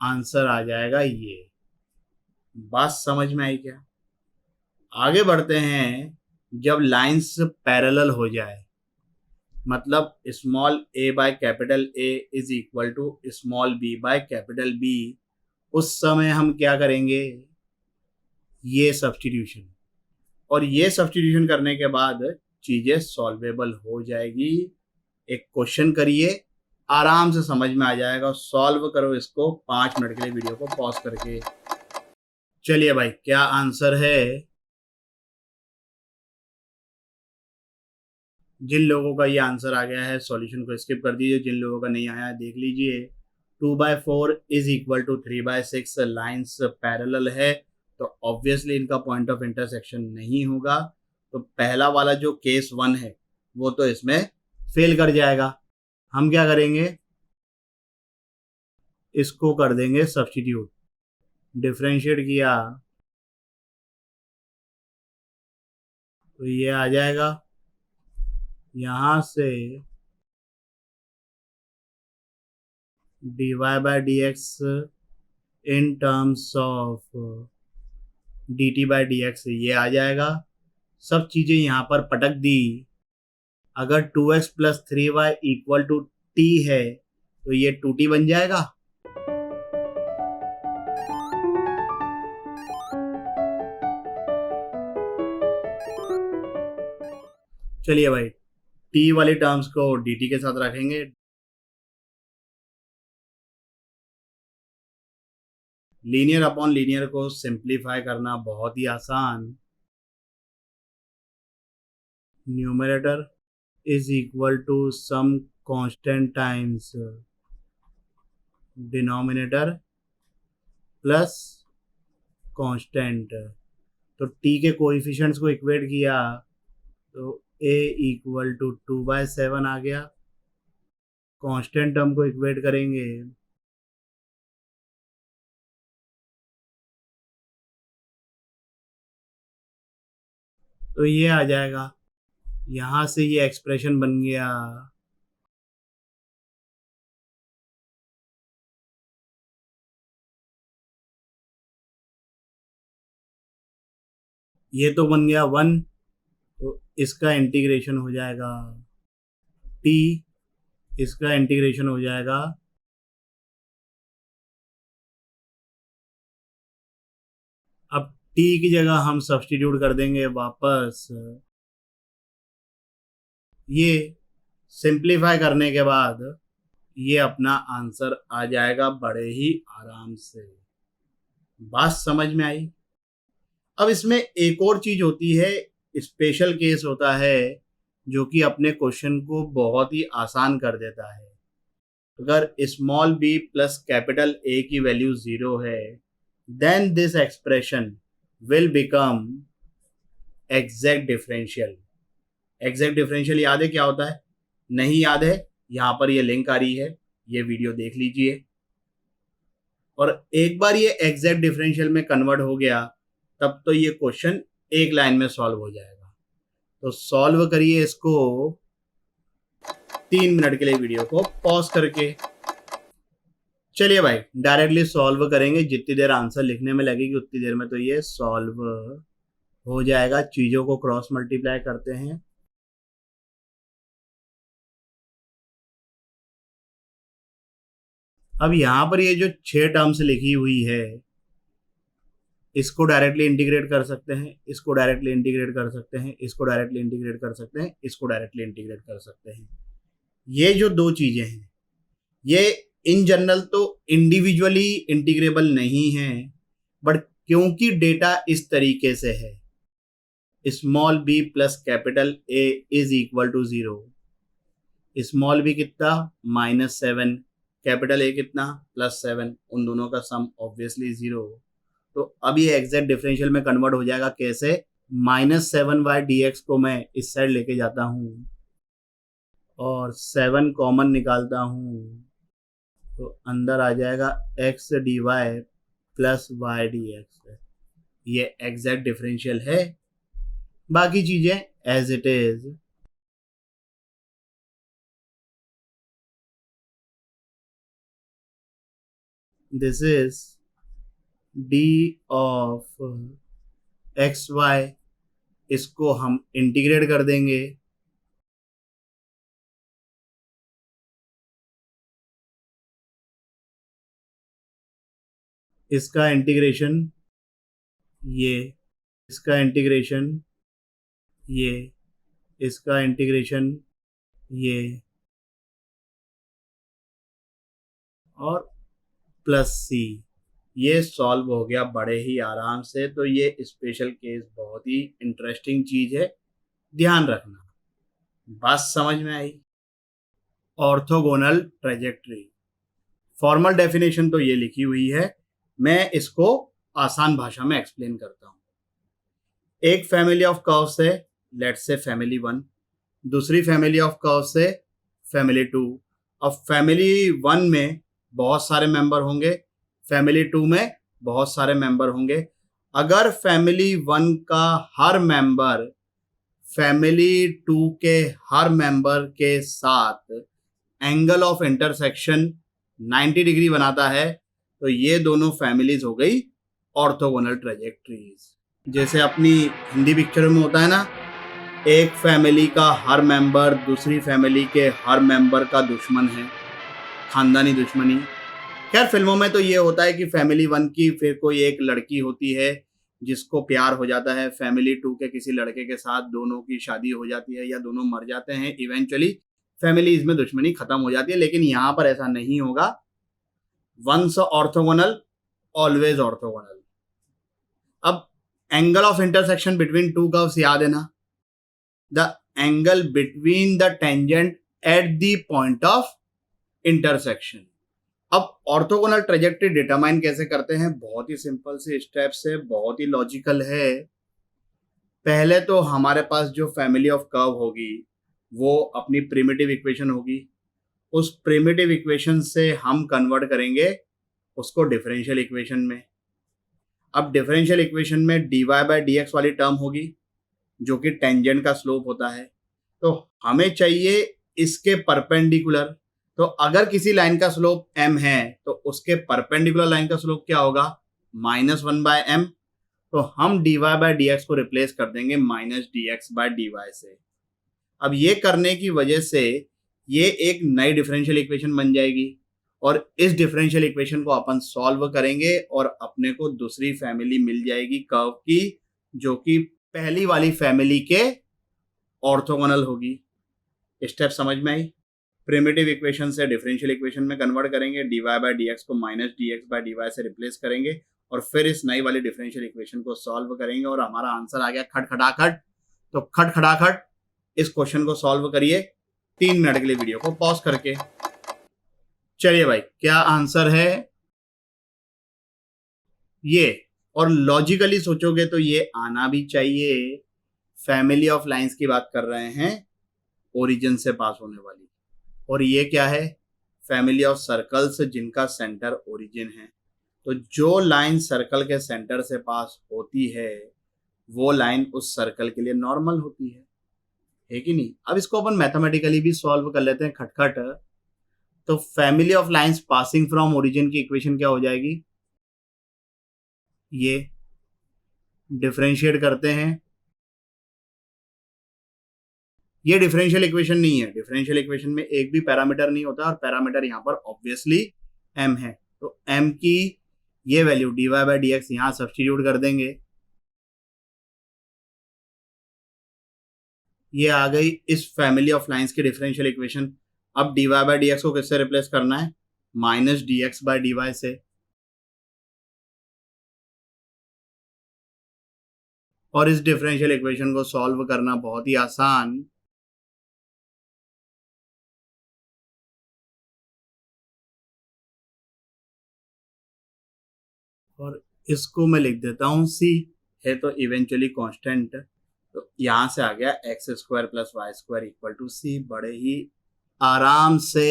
आंसर आ जाएगा ये। बात समझ में आई क्या? आगे बढ़ते हैं। जब लाइंस पैरेलल हो जाए, मतलब small a by capital A is equal to small b by capital B, उस समय हम क्या करेंगे? ये सब्स्टिट्यूशन, और ये सब्स्टिट्यूशन करने के बाद चीजें सॉल्वेबल हो जाएगी। एक क्वेश्चन करिए, आराम से समझ में आ जाएगा। सॉल्व करो इसको 5 मिनट के लिए वीडियो को पॉज करके। चलिए भाई, क्या आंसर है? जिन लोगों का ये आंसर आ गया है सॉल्यूशन को स्किप कर दीजिए, जिन लोगों का नहीं आया देख लीजिए। 2/4 is equal to 3/6 lines parallel है, तो ऑब्वियसली इनका पॉइंट ऑफ इंटरसेक्शन नहीं होगा। तो पहला वाला जो केस 1 है वो तो इसमें फेल कर जाएगा। हम क्या करेंगे? इसको कर देंगे सब्स्टिट्यूट। डिफरेंशिएट किया तो ये आ जाएगा, यहां से dy by dx in terms of dt by dx ये आ जाएगा। सब चीजें यहां पर पटक दी। अगर 2x plus 3y equal to t है तो ये 2t बन जाएगा। चलिए भाई, t वाली टर्म्स को dt के साथ रखेंगे। लीनियर अपॉन लीनियर को सिंप्लीफाई करना बहुत ही आसान। Numerator is equal to some constant times denominator plus constant. तो t के कोएफिशिएंट्स को इक्वेट किया तो a इक्वल टू 2/7 आ गया। कांस्टेंट टर्म को इक्वेट करेंगे तो ये आ जाएगा। यहां से ये एक्सप्रेशन बन गया। ये तो बन गया 1, तो इसका इंटीग्रेशन हो जाएगा t, इसका इंटीग्रेशन हो जाएगा अब t की जगह हम सब्स्टिट्यूट कर देंगे वापस। ये सिंप्लीफाई करने के बाद ये अपना आंसर आ जाएगा बड़े ही आराम से। बात समझ में आई? अब इसमें एक और चीज होती है, स्पेशल केस होता है जो कि अपने क्वेश्चन को बहुत ही आसान कर देता है। अगर small b plus capital A की वैल्यू 0 है, then this expression will become exact differential. Exact differential याद है क्या होता है? नहीं याद है? यहां पर ये लिंक आ रही है, ये वीडियो देख लीजिए। और एक बार ये एग्जैक्ट डिफरेंशियल में कन्वर्ट हो गया तब तो ये क्वेश्चन एक लाइन में सॉल्व हो जाएगा। तो सॉल्व करिए इसको 3 मिनट के लिए वीडियो को पॉज करके। चलिए भाई, डायरेक्टली सॉल्व करेंगे। जितनी देर आंसर लिखने में लगेगी उतनी देर में तो ये सॉल्व हो जाएगा। चीजों को क्रॉस मल्टीप्लाई करते हैं। अब यहां पर ये जो 6 टर्म्स लिखी हुई है इसको डायरेक्टली इंटीग्रेट कर सकते हैं, इसको डायरेक्टली इंटीग्रेट कर सकते हैं, इसको डायरेक्टली इंटीग्रेट कर सकते हैं, इसको डायरेक्टली इंटीग्रेट कर सकते हैं। ये जो दो चीजें हैं ये इन जनरल तो इंडिविजुअली इंटीग्रेबल नहीं है, बट क्योंकि डेटा इस तरीके से है, small b plus capital a is equal to 0, small b कितना -7, कैपिटल ए कितना +7, उन दोनों का सम ऑब्वियसली 0। तो अब ये एग्जैक्ट डिफरेंशियल में कन्वर्ट हो जाएगा कैसे, -7/dx को मैं इस साइड लेके जाता हूँ और 7 कॉमन निकालता हूँ, तो अंदर आ जाएगा x dy plus y dx। ये एग्जैक्ट डिफरेंशियल है, बाकी चीजें as it is. This is d of x y, इसको हम इंटीग्रेट कर देंगे, इसका इंटीग्रेशन ये, इसका इंटीग्रेशन ये, इसका इंटीग्रेशन ये, और प्लस सी। ये सॉल्व हो गया बड़े ही आराम से। तो ये स्पेशल केस बहुत ही इंटरेस्टिंग चीज है, ध्यान रखना। बात समझ में आई? ऑर्थोगोनल ट्रेजेक्ट्री, फॉर्मल डेफिनेशन तो ये लिखी हुई है, मैं इसको आसान भाषा में एक्सप्लेन करता हूं। एक फैमिली ऑफ कर्व्स है, लेट्स से फैमिली 1, दूसरी फैमिली ऑफ कर्व्स है फैमिली 2। अब फैमिली 1 में बहुत सारे मेंबर होंगे, फैमिली 2 में बहुत सारे मेंबर होंगे। अगर फैमिली 1 का हर मेंबर फैमिली 2 के हर मेंबर के साथ एंगल ऑफ इंटरसेक्शन 90 डिग्री बनाता है, तो ये दोनों फैमिलीज हो गई ऑर्थोगोनल ट्रेजेक्ट्रीज। जैसे अपनी हिंदी पिक्चर में होता है ना, एक फैमिली का हर मेंबर दूसरी फैमिली के हर मेंबर का दुश्मन है, खानदानी दुश्मनी। खैर फिल्मों में तो ये होता है कि फैमिली 1 की फिर कोई एक लड़की होती है जिसको प्यार हो जाता है, फैमिली 2 के किसी लड़के के साथ दोनों की शादी हो जाती है या दोनों मर जाते हैं, इवेंचुअली फैमिलीज में दुश्मनी खत्म हो जाती है। लेकिन यहाँ पर ऐसा नहीं होगा, वंस ऑर्थोगोनल ऑलवेज ऑर्थोगोनल। अब angle of intersection between two curves याद है ना, the angle between the tangent at the point of intersection. अब ऑर्थोगोनल ट्रेजेक्ट्री डिटरमाइन कैसे करते हैं, बहुत ही सिंपल से स्टेप्स है, बहुत ही लॉजिकल है। पहले तो हमारे पास जो फैमिली ऑफ कर्व होगी वो अपनी प्रिमिटिव इक्वेशन होगी, उस प्रिमिटिव इक्वेशन से हम कन्वर्ट करेंगे उसको डिफरेंशियल इक्वेशन में। अब डिफरेंशियल इक्वेशन में dy/dx वाली टर्म होगी जो कि टेंजेंट का स्लोप होता है, तो हमें चाहिए इसके परपेंडिकुलर। तो अगर किसी लाइन का स्लोप m है तो उसके परपेंडिकुलर लाइन का स्लोप क्या होगा, -1/m। तो हम dy/dx को रिप्लेस कर देंगे -dx/dy से। अब ये करने की वजह से ये एक नई डिफरेंशियल इक्वेशन बन जाएगी और इस डिफरेंशियल इक्वेशन को अपन सॉल्व करेंगे और अपने को दूसरी फैमिली मिल जाएगी कर्व की जो कि पहली वाली फैमिली के ऑर्थोगोनल होगी। स्टेप समझ में आई? प्रिमिटिव इक्वेशन से डिफरेंशियल इक्वेशन में कन्वर्ट करेंगे, dy/dx को -dx/dy से रिप्लेस करेंगे और फिर इस नई वाली डिफरेंशियल इक्वेशन को सॉल्व करेंगे और हमारा आंसर आ गया खटखटाखट। तो खटखटाखट इस क्वेश्चन को सॉल्व करिए 3 मिनट के लिए वीडियो को पॉज करके। चलिए भाई, क्या आंसर है ये? और लॉजिकली सोचोगे तो ये आना भी चाहिए। फैमिली ऑफ लाइंस की बात कर रहे हैं, ओरिजिन से पास होने वाली। और ये क्या है, फैमिली ऑफ सर्कल्स जिनका सेंटर ओरिजिन है। तो जो लाइन सर्कल के सेंटर से पास होती है वो लाइन उस सर्कल के लिए नॉर्मल होती है कि नहीं? अब इसको अपन मैथमेटिकली भी सॉल्व कर लेते हैं खटखट। तो family of lines passing from origin की इक्वेशन क्या हो जाएगी, ये डिफरेंशिएट करते हैं। ये डिफरेंशियल इक्वेशन नहीं है, डिफरेंशियल इक्वेशन में एक भी पैरामीटर नहीं होता और पैरामीटर यहाँ पर ऑब्वियसली m है। तो m की ये वैल्यू dy/dx यहाँ सब्स्टिट्यूट कर देंगे, ये आ गई इस फैमिली ऑफ लाइंस की डिफरेंशियल इक्वेशन। अब dy/dx को किससे रिप्लेस करना है, minus d x by d y से, और इस डिफरेंशियल इक्वेशन को सॉल्व करना बहुत ही आसान। और इसको मैं लिख देता हूं सी, है तो इवेंचुअली कांस्टेंट, तो यहां से आ गया x square plus y square equal to c. बड़े ही आराम से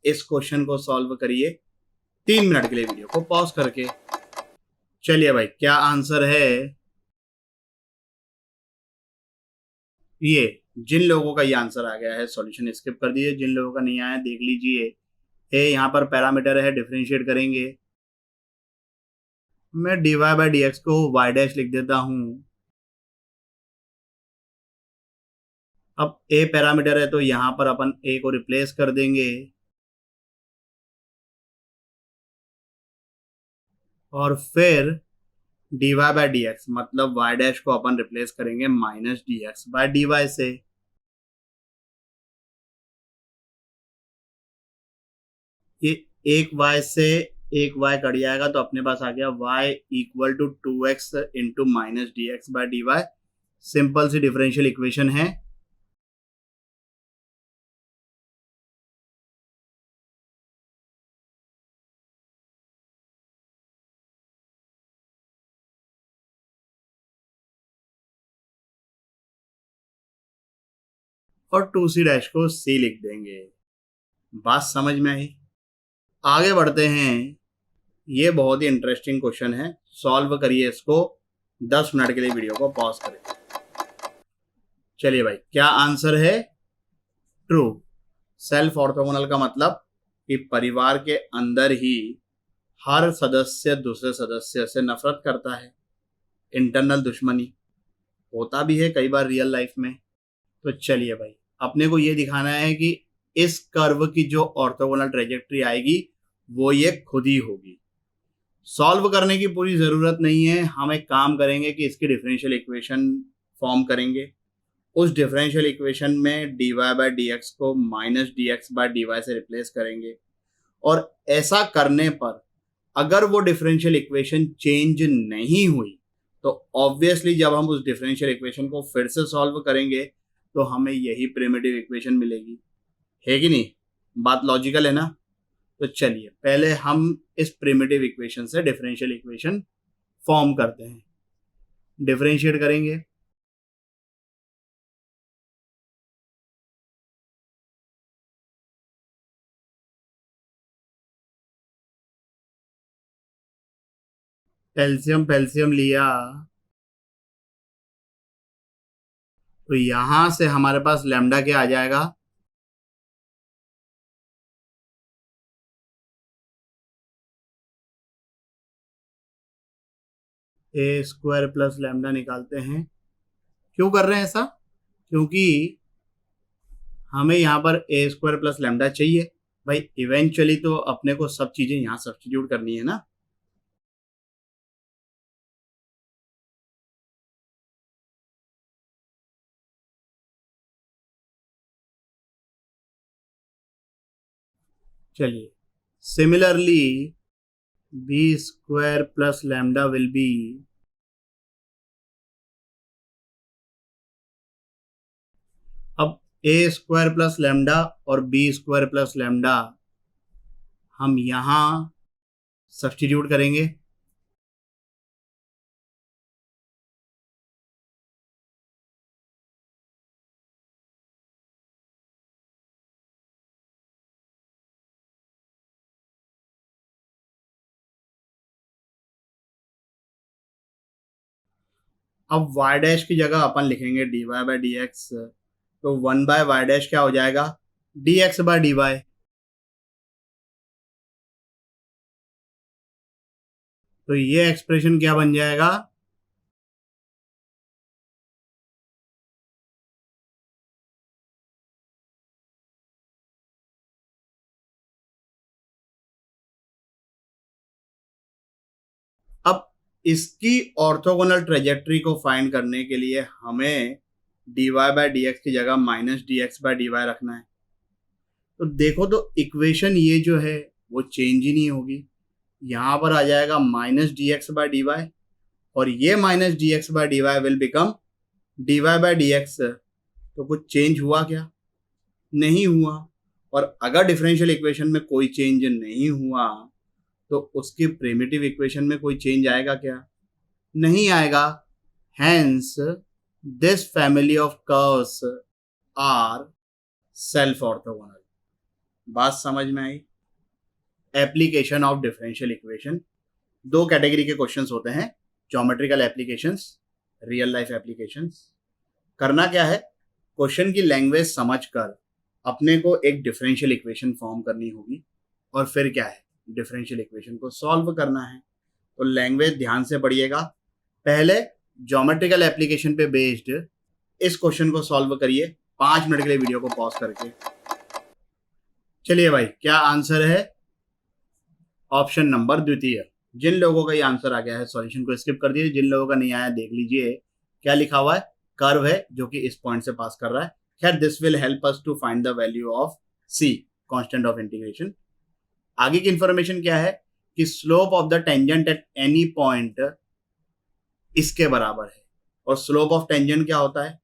इस क्वेश्चन को सॉल्व करिए 3 मिनट के लिए वीडियो को पॉज करके। चलिए भाई, क्या आंसर है? ये जिन लोगों का ये आंसर आ गया है सॉल्यूशन स्किप कर दीजिए, जिन लोगों का नहीं आया देख लीजिए। ए यहाँ पर पैरामीटर है, डिफरेंशिएट करेंगे। मैं d y by d x को वाई डैश लिख देता हूं। अब ए पैरामीटर है तो यहां पर अपन ए को रिप्लेस कर देंगे, और फिर d y by d x मतलब वाई डैश को अपन रिप्लेस करेंगे minus d x by d y से। ये एक y से एक y कट जाएगा तो अपने पास आ गया y equal to 2x into minus d x by d y. Simple सी डिफरेंशियल इक्वेशन है। और 2c डैश को c लिख देंगे। बात समझ में आई? आगे बढ़ते हैं। ये बहुत ही इंटरेस्टिंग क्वेश्चन है, सॉल्व करिए इसको 10 मिनट के लिए वीडियो को पॉज करें। चलिए भाई, क्या आंसर है? ट्रू। सेल्फ ऑर्थोगोनल का मतलब कि परिवार के अंदर ही हर सदस्य दूसरे सदस्य से नफरत करता है। इंटरनल दुश्मनी होता भी है कई बार रियल लाइफ में। तो चलिए भाई, अपने को ये दिखाना है कि इस कर्व की जो ऑर्थोगोनल ट्रेजेक्ट्री आएगी वो ये खुद ही होगी। सॉल्व करने की पूरी जरूरत नहीं है, हम एक काम करेंगे कि इसकी डिफरेंशियल इक्वेशन फॉर्म करेंगे। उस डिफरेंशियल इक्वेशन में d y by d x को minus d x by d y से रिप्लेस करेंगे, और ऐसा करने पर अगर वो डिफरेंशियल इक्वेशन चेंज नहीं हुई तो ऑब्वियसली जब हम उस डिफरेंशियल इक्वेशन को फिर से सॉल्व करेंगे तो हमें यही प्रिमिटिव इक्वेशन मिलेगी। है कि नहीं? बात लॉजिकल है ना? तो चलिए पहले हम इस प्रिमिटिव इक्वेशन से डिफरेंशियल इक्वेशन फॉर्म करते हैं। डिफरेंशिएट करेंगे। एलसीएम पेल्सियम लिया तो यहां से हमारे पास लैम्डा क्या आ जाएगा? ए स्क्वायर प्लस लैम्डा निकालते हैं। क्यों कर रहे हैं ऐसा? क्योंकि हमें यहाँ पर ए स्क्वायर प्लस लैम्डा चाहिए। भाई इवेंचुअली तो अपने को सब चीजें यहाँ सब्स्टिट्यूट करनी है ना। चलिए, similarly b square plus lambda will be अब ए स्क्वायर प्लस लैम्डा और बी स्क्वायर प्लस लैम्डा हम यहां सब्स्टिट्यूट करेंगे। अब y डैश की जगह अपन लिखेंगे d y by d x, तो 1/y डैश क्या हो जाएगा? D x by d y. तो ये एक्सप्रेशन क्या बन जाएगा? अब इसकी ऑर्थोगोनल ट्रेजेक्ट्री को फाइंड करने के लिए हमें d y by d x की जगह minus d x by d y रखना है। तो देखो, तो इक्वेशन ये जो है वो चेंज ही नहीं होगी। यहाँ पर आ जाएगा minus d x by d y, और ये minus d x by d y will become d y by d x. तो कुछ चेंज हुआ क्या? नहीं हुआ। और अगर डिफरेंशियल इक्वेशन में कोई चेंज नहीं हुआ तो उसकी प्रिमिटिव इक्वेशन में कोई चेंज आएगा क्या? नहीं आएगा। Hence this family of curves are self orthogonal. बात समझ में आई? एप्लीकेशन ऑफ डिफरेंशियल इक्वेशन, दो कैटेगरी के क्वेश्चंस होते हैं, geometrical applications, real life applications. करना क्या है, क्वेश्चन की लैंग्वेज समझकर अपने को एक डिफरेंशियल इक्वेशन फॉर्म करनी होगी, और फिर क्या है, डिफरेंशियल इक्वेशन को सॉल्व करना है। तो लैंग्वेज ध्यान से पढ़िएगा। पहले ज्योमेट्रिकल एप्लीकेशन पे बेस्ड इस क्वेश्चन को सॉल्व करिए 5 मिनट के लिए वीडियो को पॉज करके। चलिए भाई, क्या आंसर है? ऑप्शन नंबर द्वितीय। जिन लोगों का ये आंसर आ गया है सॉल्यूशन को स्किप कर दीजिए, जिन लोगों का नहीं आया देख लीजिए क्या लिखा हुआ है। कर्व है जो कि इस पॉइंट से पास कर रहा है। खैर, this will help us to find the value of c, constant of integration. आगे की इंफॉर्मेशन क्या है कि slope of the tangent at any point इसके बराबर है, और स्लोप ऑफ टेंजेंट क्या होता है?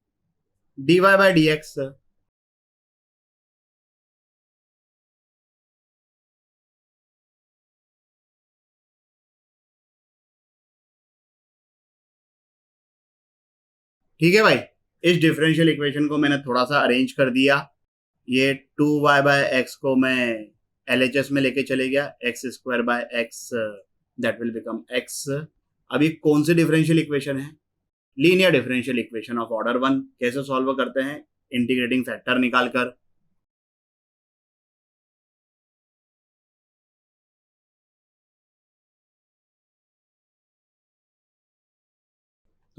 dy by d x. ठीक है भाई, इस डिफरेंशियल इक्वेशन को मैंने थोड़ा सा अरेंज कर दिया। ये 2y बाय एक्स को मैं LHS में लेके चले गया, x square by x, that will become x। अभी कौन सी डिफरेंशियल इक्वेशन है? Linear differential equation of order 1। कैसे सॉल्व करते हैं? इंटीग्रेटिंग फैक्टर निकालकर।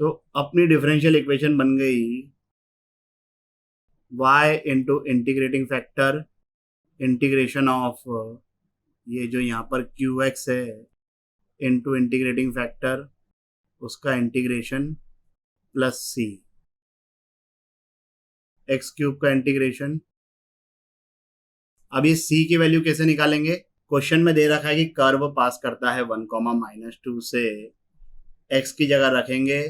तो अपनी डिफरेंशियल इक्वेशन बन गई y into integrating factor integration of ये जो यहाँ पर qx है इंटू इंटीग्रेटिंग फैक्टर उसका integration plus c, x cube का इंटीग्रेशन। अब ये c की वैल्यू कैसे निकालेंगे? क्वेश्चन में दे रखा है कि कर्व पास करता है 1, -2 से। x की जगह रखेंगे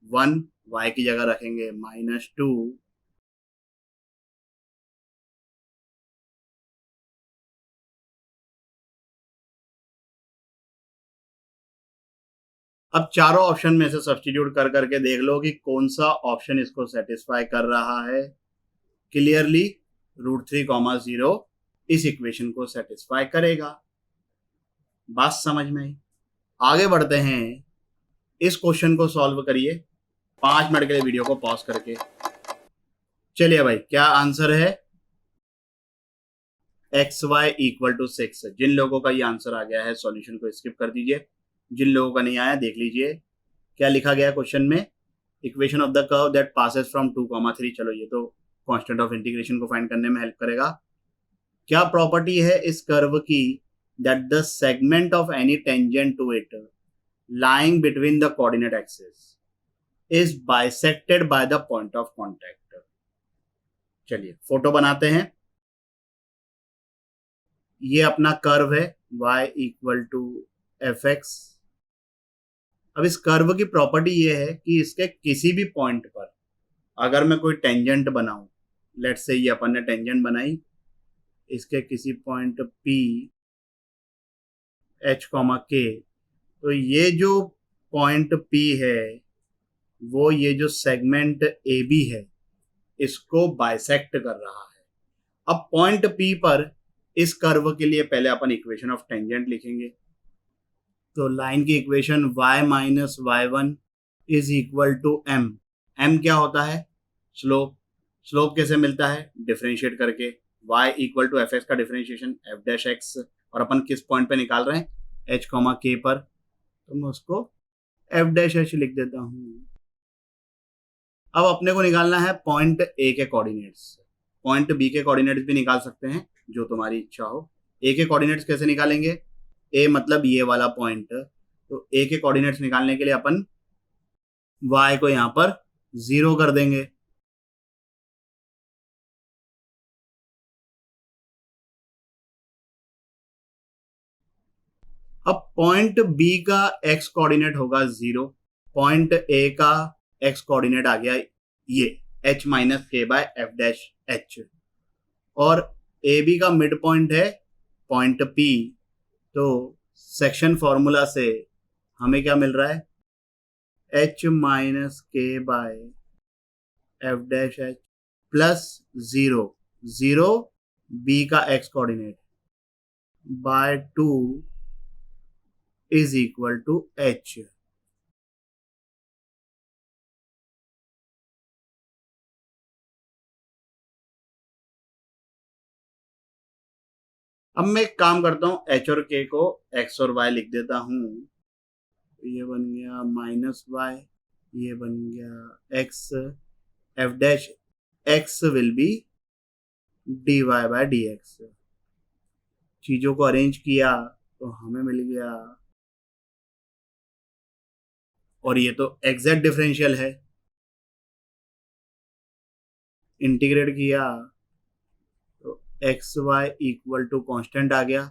1, y की जगह रखेंगे -2। अब चारों ऑप्शन में से सब्स्टिट्यूट कर करके देख लो कि कौन सा ऑप्शन इसको सेटिस्फाई कर रहा है। क्लियरली √3, 0 इस इक्वेशन को सेटिस्फाई करेगा। बात समझ में आई? आगे बढ़ते हैं, इस क्वेश्चन को सॉल्व करिए 5 मिनट के लिए वीडियो को पॉज करके। चलिए भाई, क्या आंसर है? xy = 6। जिन लोगों का ये आंसर आ गया है सॉल्यूशन को स्किप कर दीजिए, जिन लोगों का नहीं आया देख लीजिए क्या लिखा गया क्वेश्चन में। Equation of the curve that passes from 2, 3। चलो, ये तो कांस्टेंट ऑफ इंटीग्रेशन को फाइंड करने में हेल्प करेगा। क्या प्रॉपर्टी है इस कर्व की? That the segment of any tangent to it lying between the coordinate axis is bisected by the point of contact. चलिए फोटो बनाते हैं। ये अपना कर्व है y = fx। अब इस कर्व की प्रॉपर्टी ये है कि इसके किसी भी पॉइंट पर अगर मैं कोई टेंजेंट बनाऊं, लेट्स से ये अपन ने टेंजेंट बनाई, इसके किसी पॉइंट P, H, K, तो ये जो पॉइंट P है वो ये जो सेगमेंट AB है इसको बाइसेक्ट कर रहा है। अब पॉइंट P पर इस कर्व के लिए पहले अपन इक्वेशन ऑफ टेंजेंट लिखेंगे। तो लाइन की equation y - y1 = m। m क्या होता है? स्लोप। स्लोप कैसे मिलता है? डिफरेंशिएट करके। y = fx का डिफरेंशिएशन f'(x), और अपन किस पॉइंट पे निकाल रहे हैं? h, k पर। तो मैं उसको f'(h) लिख देता हूं। अब अपने को निकालना है पॉइंट A के कोऑर्डिनेट्स। पॉइंट B के कोऑर्डिनेट्स भी निकाल सकते हैं, जो तुम्हारी इच्छा हो। A के कोऑर्डिनेट्स कैसे निकालेंगे? A मतलब ये वाला पॉइंट। तो A के कोऑर्डिनेट्स निकालने के लिए अपन y को यहां पर 0 कर देंगे। अब पॉइंट बी का एक्स कोऑर्डिनेट होगा 0, पॉइंट ए का एक्स कोऑर्डिनेट आ गया ये h minus k by f dash h, और ए बी का मिड पॉइंट है पॉइंट P, तो सेक्शन फॉर्मूला से हमें क्या मिल रहा है, h minus k by f dash h plus 0, 0 B का x coordinate by 2 is equal to h। अब मैं एक काम करता हूं, h और k को x और y लिख देता हूं। ये बन गया माइनस y, ये बन गया x, f dash x will be dy by dx। चीजों को अरेंज किया तो हमें मिल गया, और ये तो एग्जैक्ट डिफरेंशियल है, इंटीग्रेट किया तो x y equal to constant आ गया।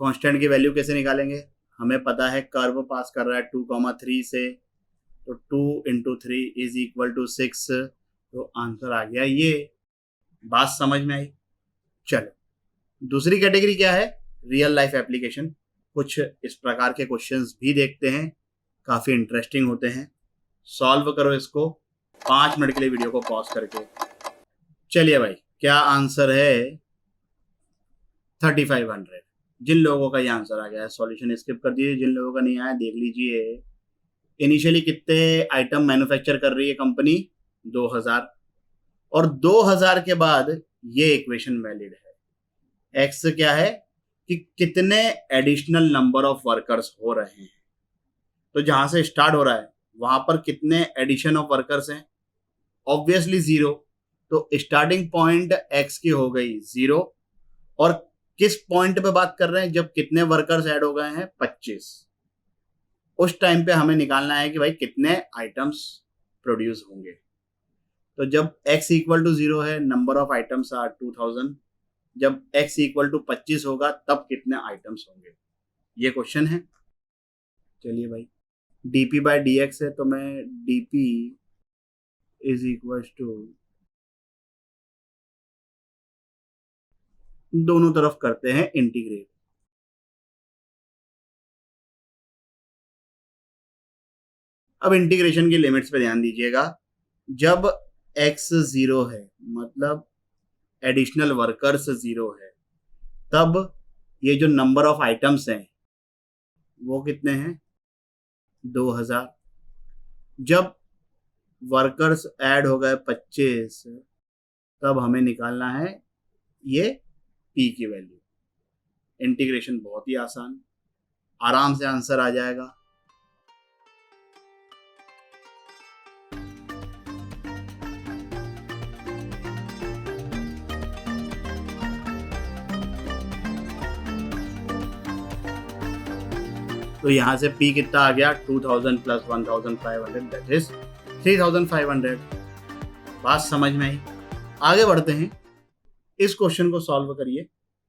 कांस्टेंट की वैल्यू कैसे निकालेंगे, हमें पता है कर्व पास कर रहा है 2,3 से, तो 2 इंटू 3 इज इक्वल टू 6, तो आंसर आ गया ये। बात समझ में आई। चलो दूसरी कैटेगरी क्या है, रियल लाइफ एप्लीकेशन। कुछ इस प्रकार के क्वेश्चंस भी देखते हैं, काफी इंटरेस्टिंग होते हैं। सॉल्व करो इसको 5 मिनट के लिए वीडियो को पॉज करके। चलिए भाई, क्या आंसर है 3500। जिन लोगों का ये आंसर आ गया है सॉल्यूशन स्किप कर दीजिए, जिन लोगों का नहीं आया देख लीजिए। इनिशियली कितने आइटम मैन्युफैक्चर कर रही है कंपनी, 2000, और 2000 के बाद ये इक्वेशन वैलिड है। एक्स क्या है कि कितने एडिशनल नंबर ऑफ वर्कर्स हो रहे हैं, तो जहां से स्टार्ट हो रहा है वहां पर कितने एडिशन ऑफ वर्कर्स हैं, ऑब्वियसली 0, तो स्टार्टिंग पॉइंट एक्स की हो गई 0, और किस पॉइंट पे बात कर रहे हैं, जब कितने वर्कर्स ऐड हो गए हैं 25, उस टाइम पे हमें निकालना है कि भाई कितने आइटम्स प्रोड्यूस होंगे। तो जब x इक्वल टू 0 है, नंबर ऑफ आइटम्स आर 2000, जब x इक्वल टू 25 होगा तब कितने आइटम्स होंगे, ये क्वेश्चन है। चलिए भाई, dp बाय dx है, तो मैं dp इज इक्वल टू, दोनों तरफ करते हैं इंटीग्रेट। अब इंटीग्रेशन की लिमिट्स पे ध्यान दीजिएगा। जब x 0 है, मतलब एडिशनल वर्कर्स 0 है, तब ये जो नंबर ऑफ आइटम्स हैं वो कितने हैं, 2000। जब वर्कर्स ऐड हो गए 25, तब हमें निकालना है ये p की वैल्यू। इंटीग्रेशन बहुत ही आसान, आराम से आंसर आ जाएगा। तो यहां से P कितना आ गया, 2000 प्लस 1500, दैट इज 3500। बात समझ में आई। आगे बढ़ते हैं, इस क्वेश्चन को सॉल्व करिए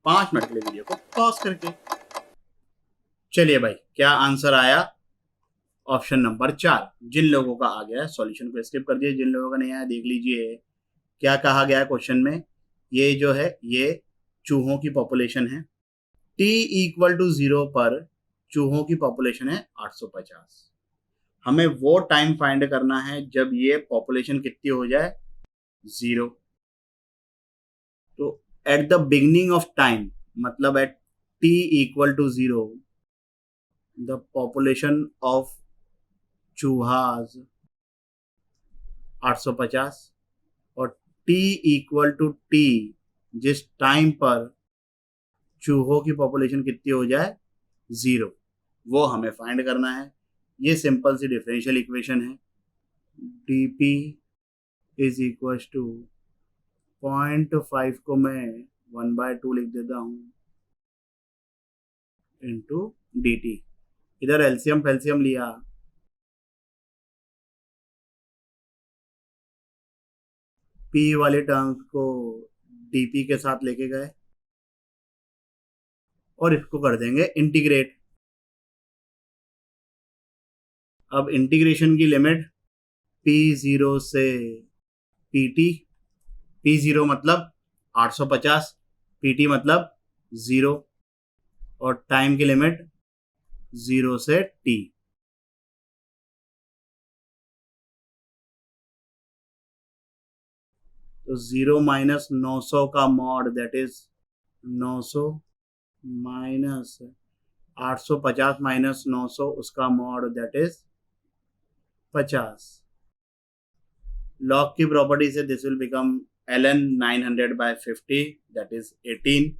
5 मिनट के लिए वीडियो को पॉज करके। चलिए भाई, क्या आंसर आया, ऑप्शन नंबर 4। जिन लोगों का आ गया है सॉल्यूशन को स्किप कर दिए, जिन लोगों का नहीं आया देख लीजिए। क्या कहा गया है क्वेश्चन में, ये जो है ये चूहों की पॉपुलेशन है, t इक्वल टू 0 पर चूहों की पॉपुलेशन है 850। हमें वो टाइम फाइंड करना है जब ये पॉपुलेशन कितनी हो जाए, 0। तो at the beginning of time, मतलब at t equal to 0, the population of चूहास 850, और t इक्वल टू t, जिस टाइम पर चूहों की पॉपुलेशन कितनी हो जाए, 0, वो हमें फाइंड करना है। ये सिंपल सी डिफरेंशियल इक्वेशन है। dp इज इक्वल टू 0.5 को मैं 1/2 लिख देता हूं इंटू dt। इधर एलसीएम फेल्सियम लिया, p वाले टर्म्स को dp के साथ लेके गए और इसको कर देंगे इंटीग्रेट। अब इंटीग्रेशन की लिमिट P0 से PT, P0 मतलब 850, PT मतलब 0 और टाइम की लिमिट 0 से T। तो 0 माइनस 900 का mod that is 900 minus 850 minus 900 उसका मॉड दैट इज 50। लॉग की प्रॉपर्टी से this will become ln 900/50 that is 18।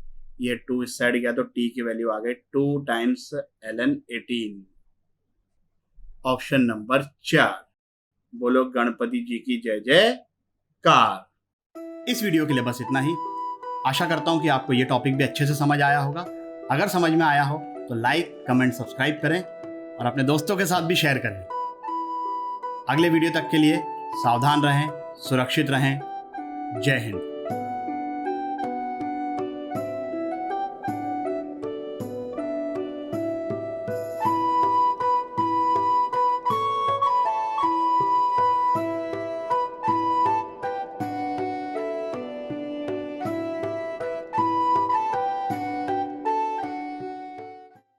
ये 2 इस साइड गया तो t की वैल्यू आ गई 2 टाइम्स ln 18। Option number 4। बोलो गणपति जी की जय जयकार। इस वीडियो के लिए बस इतना ही। आशा करता हूं कि आपको ये टॉपिक भी अच्छे से समझ आया होगा। अगर समझ में आया हो तो लाइक, कमेंट, सब्सक्राइब करें और अपने दोस्तों के साथ भी शेयर करें। अगले वीडियो तक के लिए सावधान रहें, सुरक्षित रहें। जय हिंद।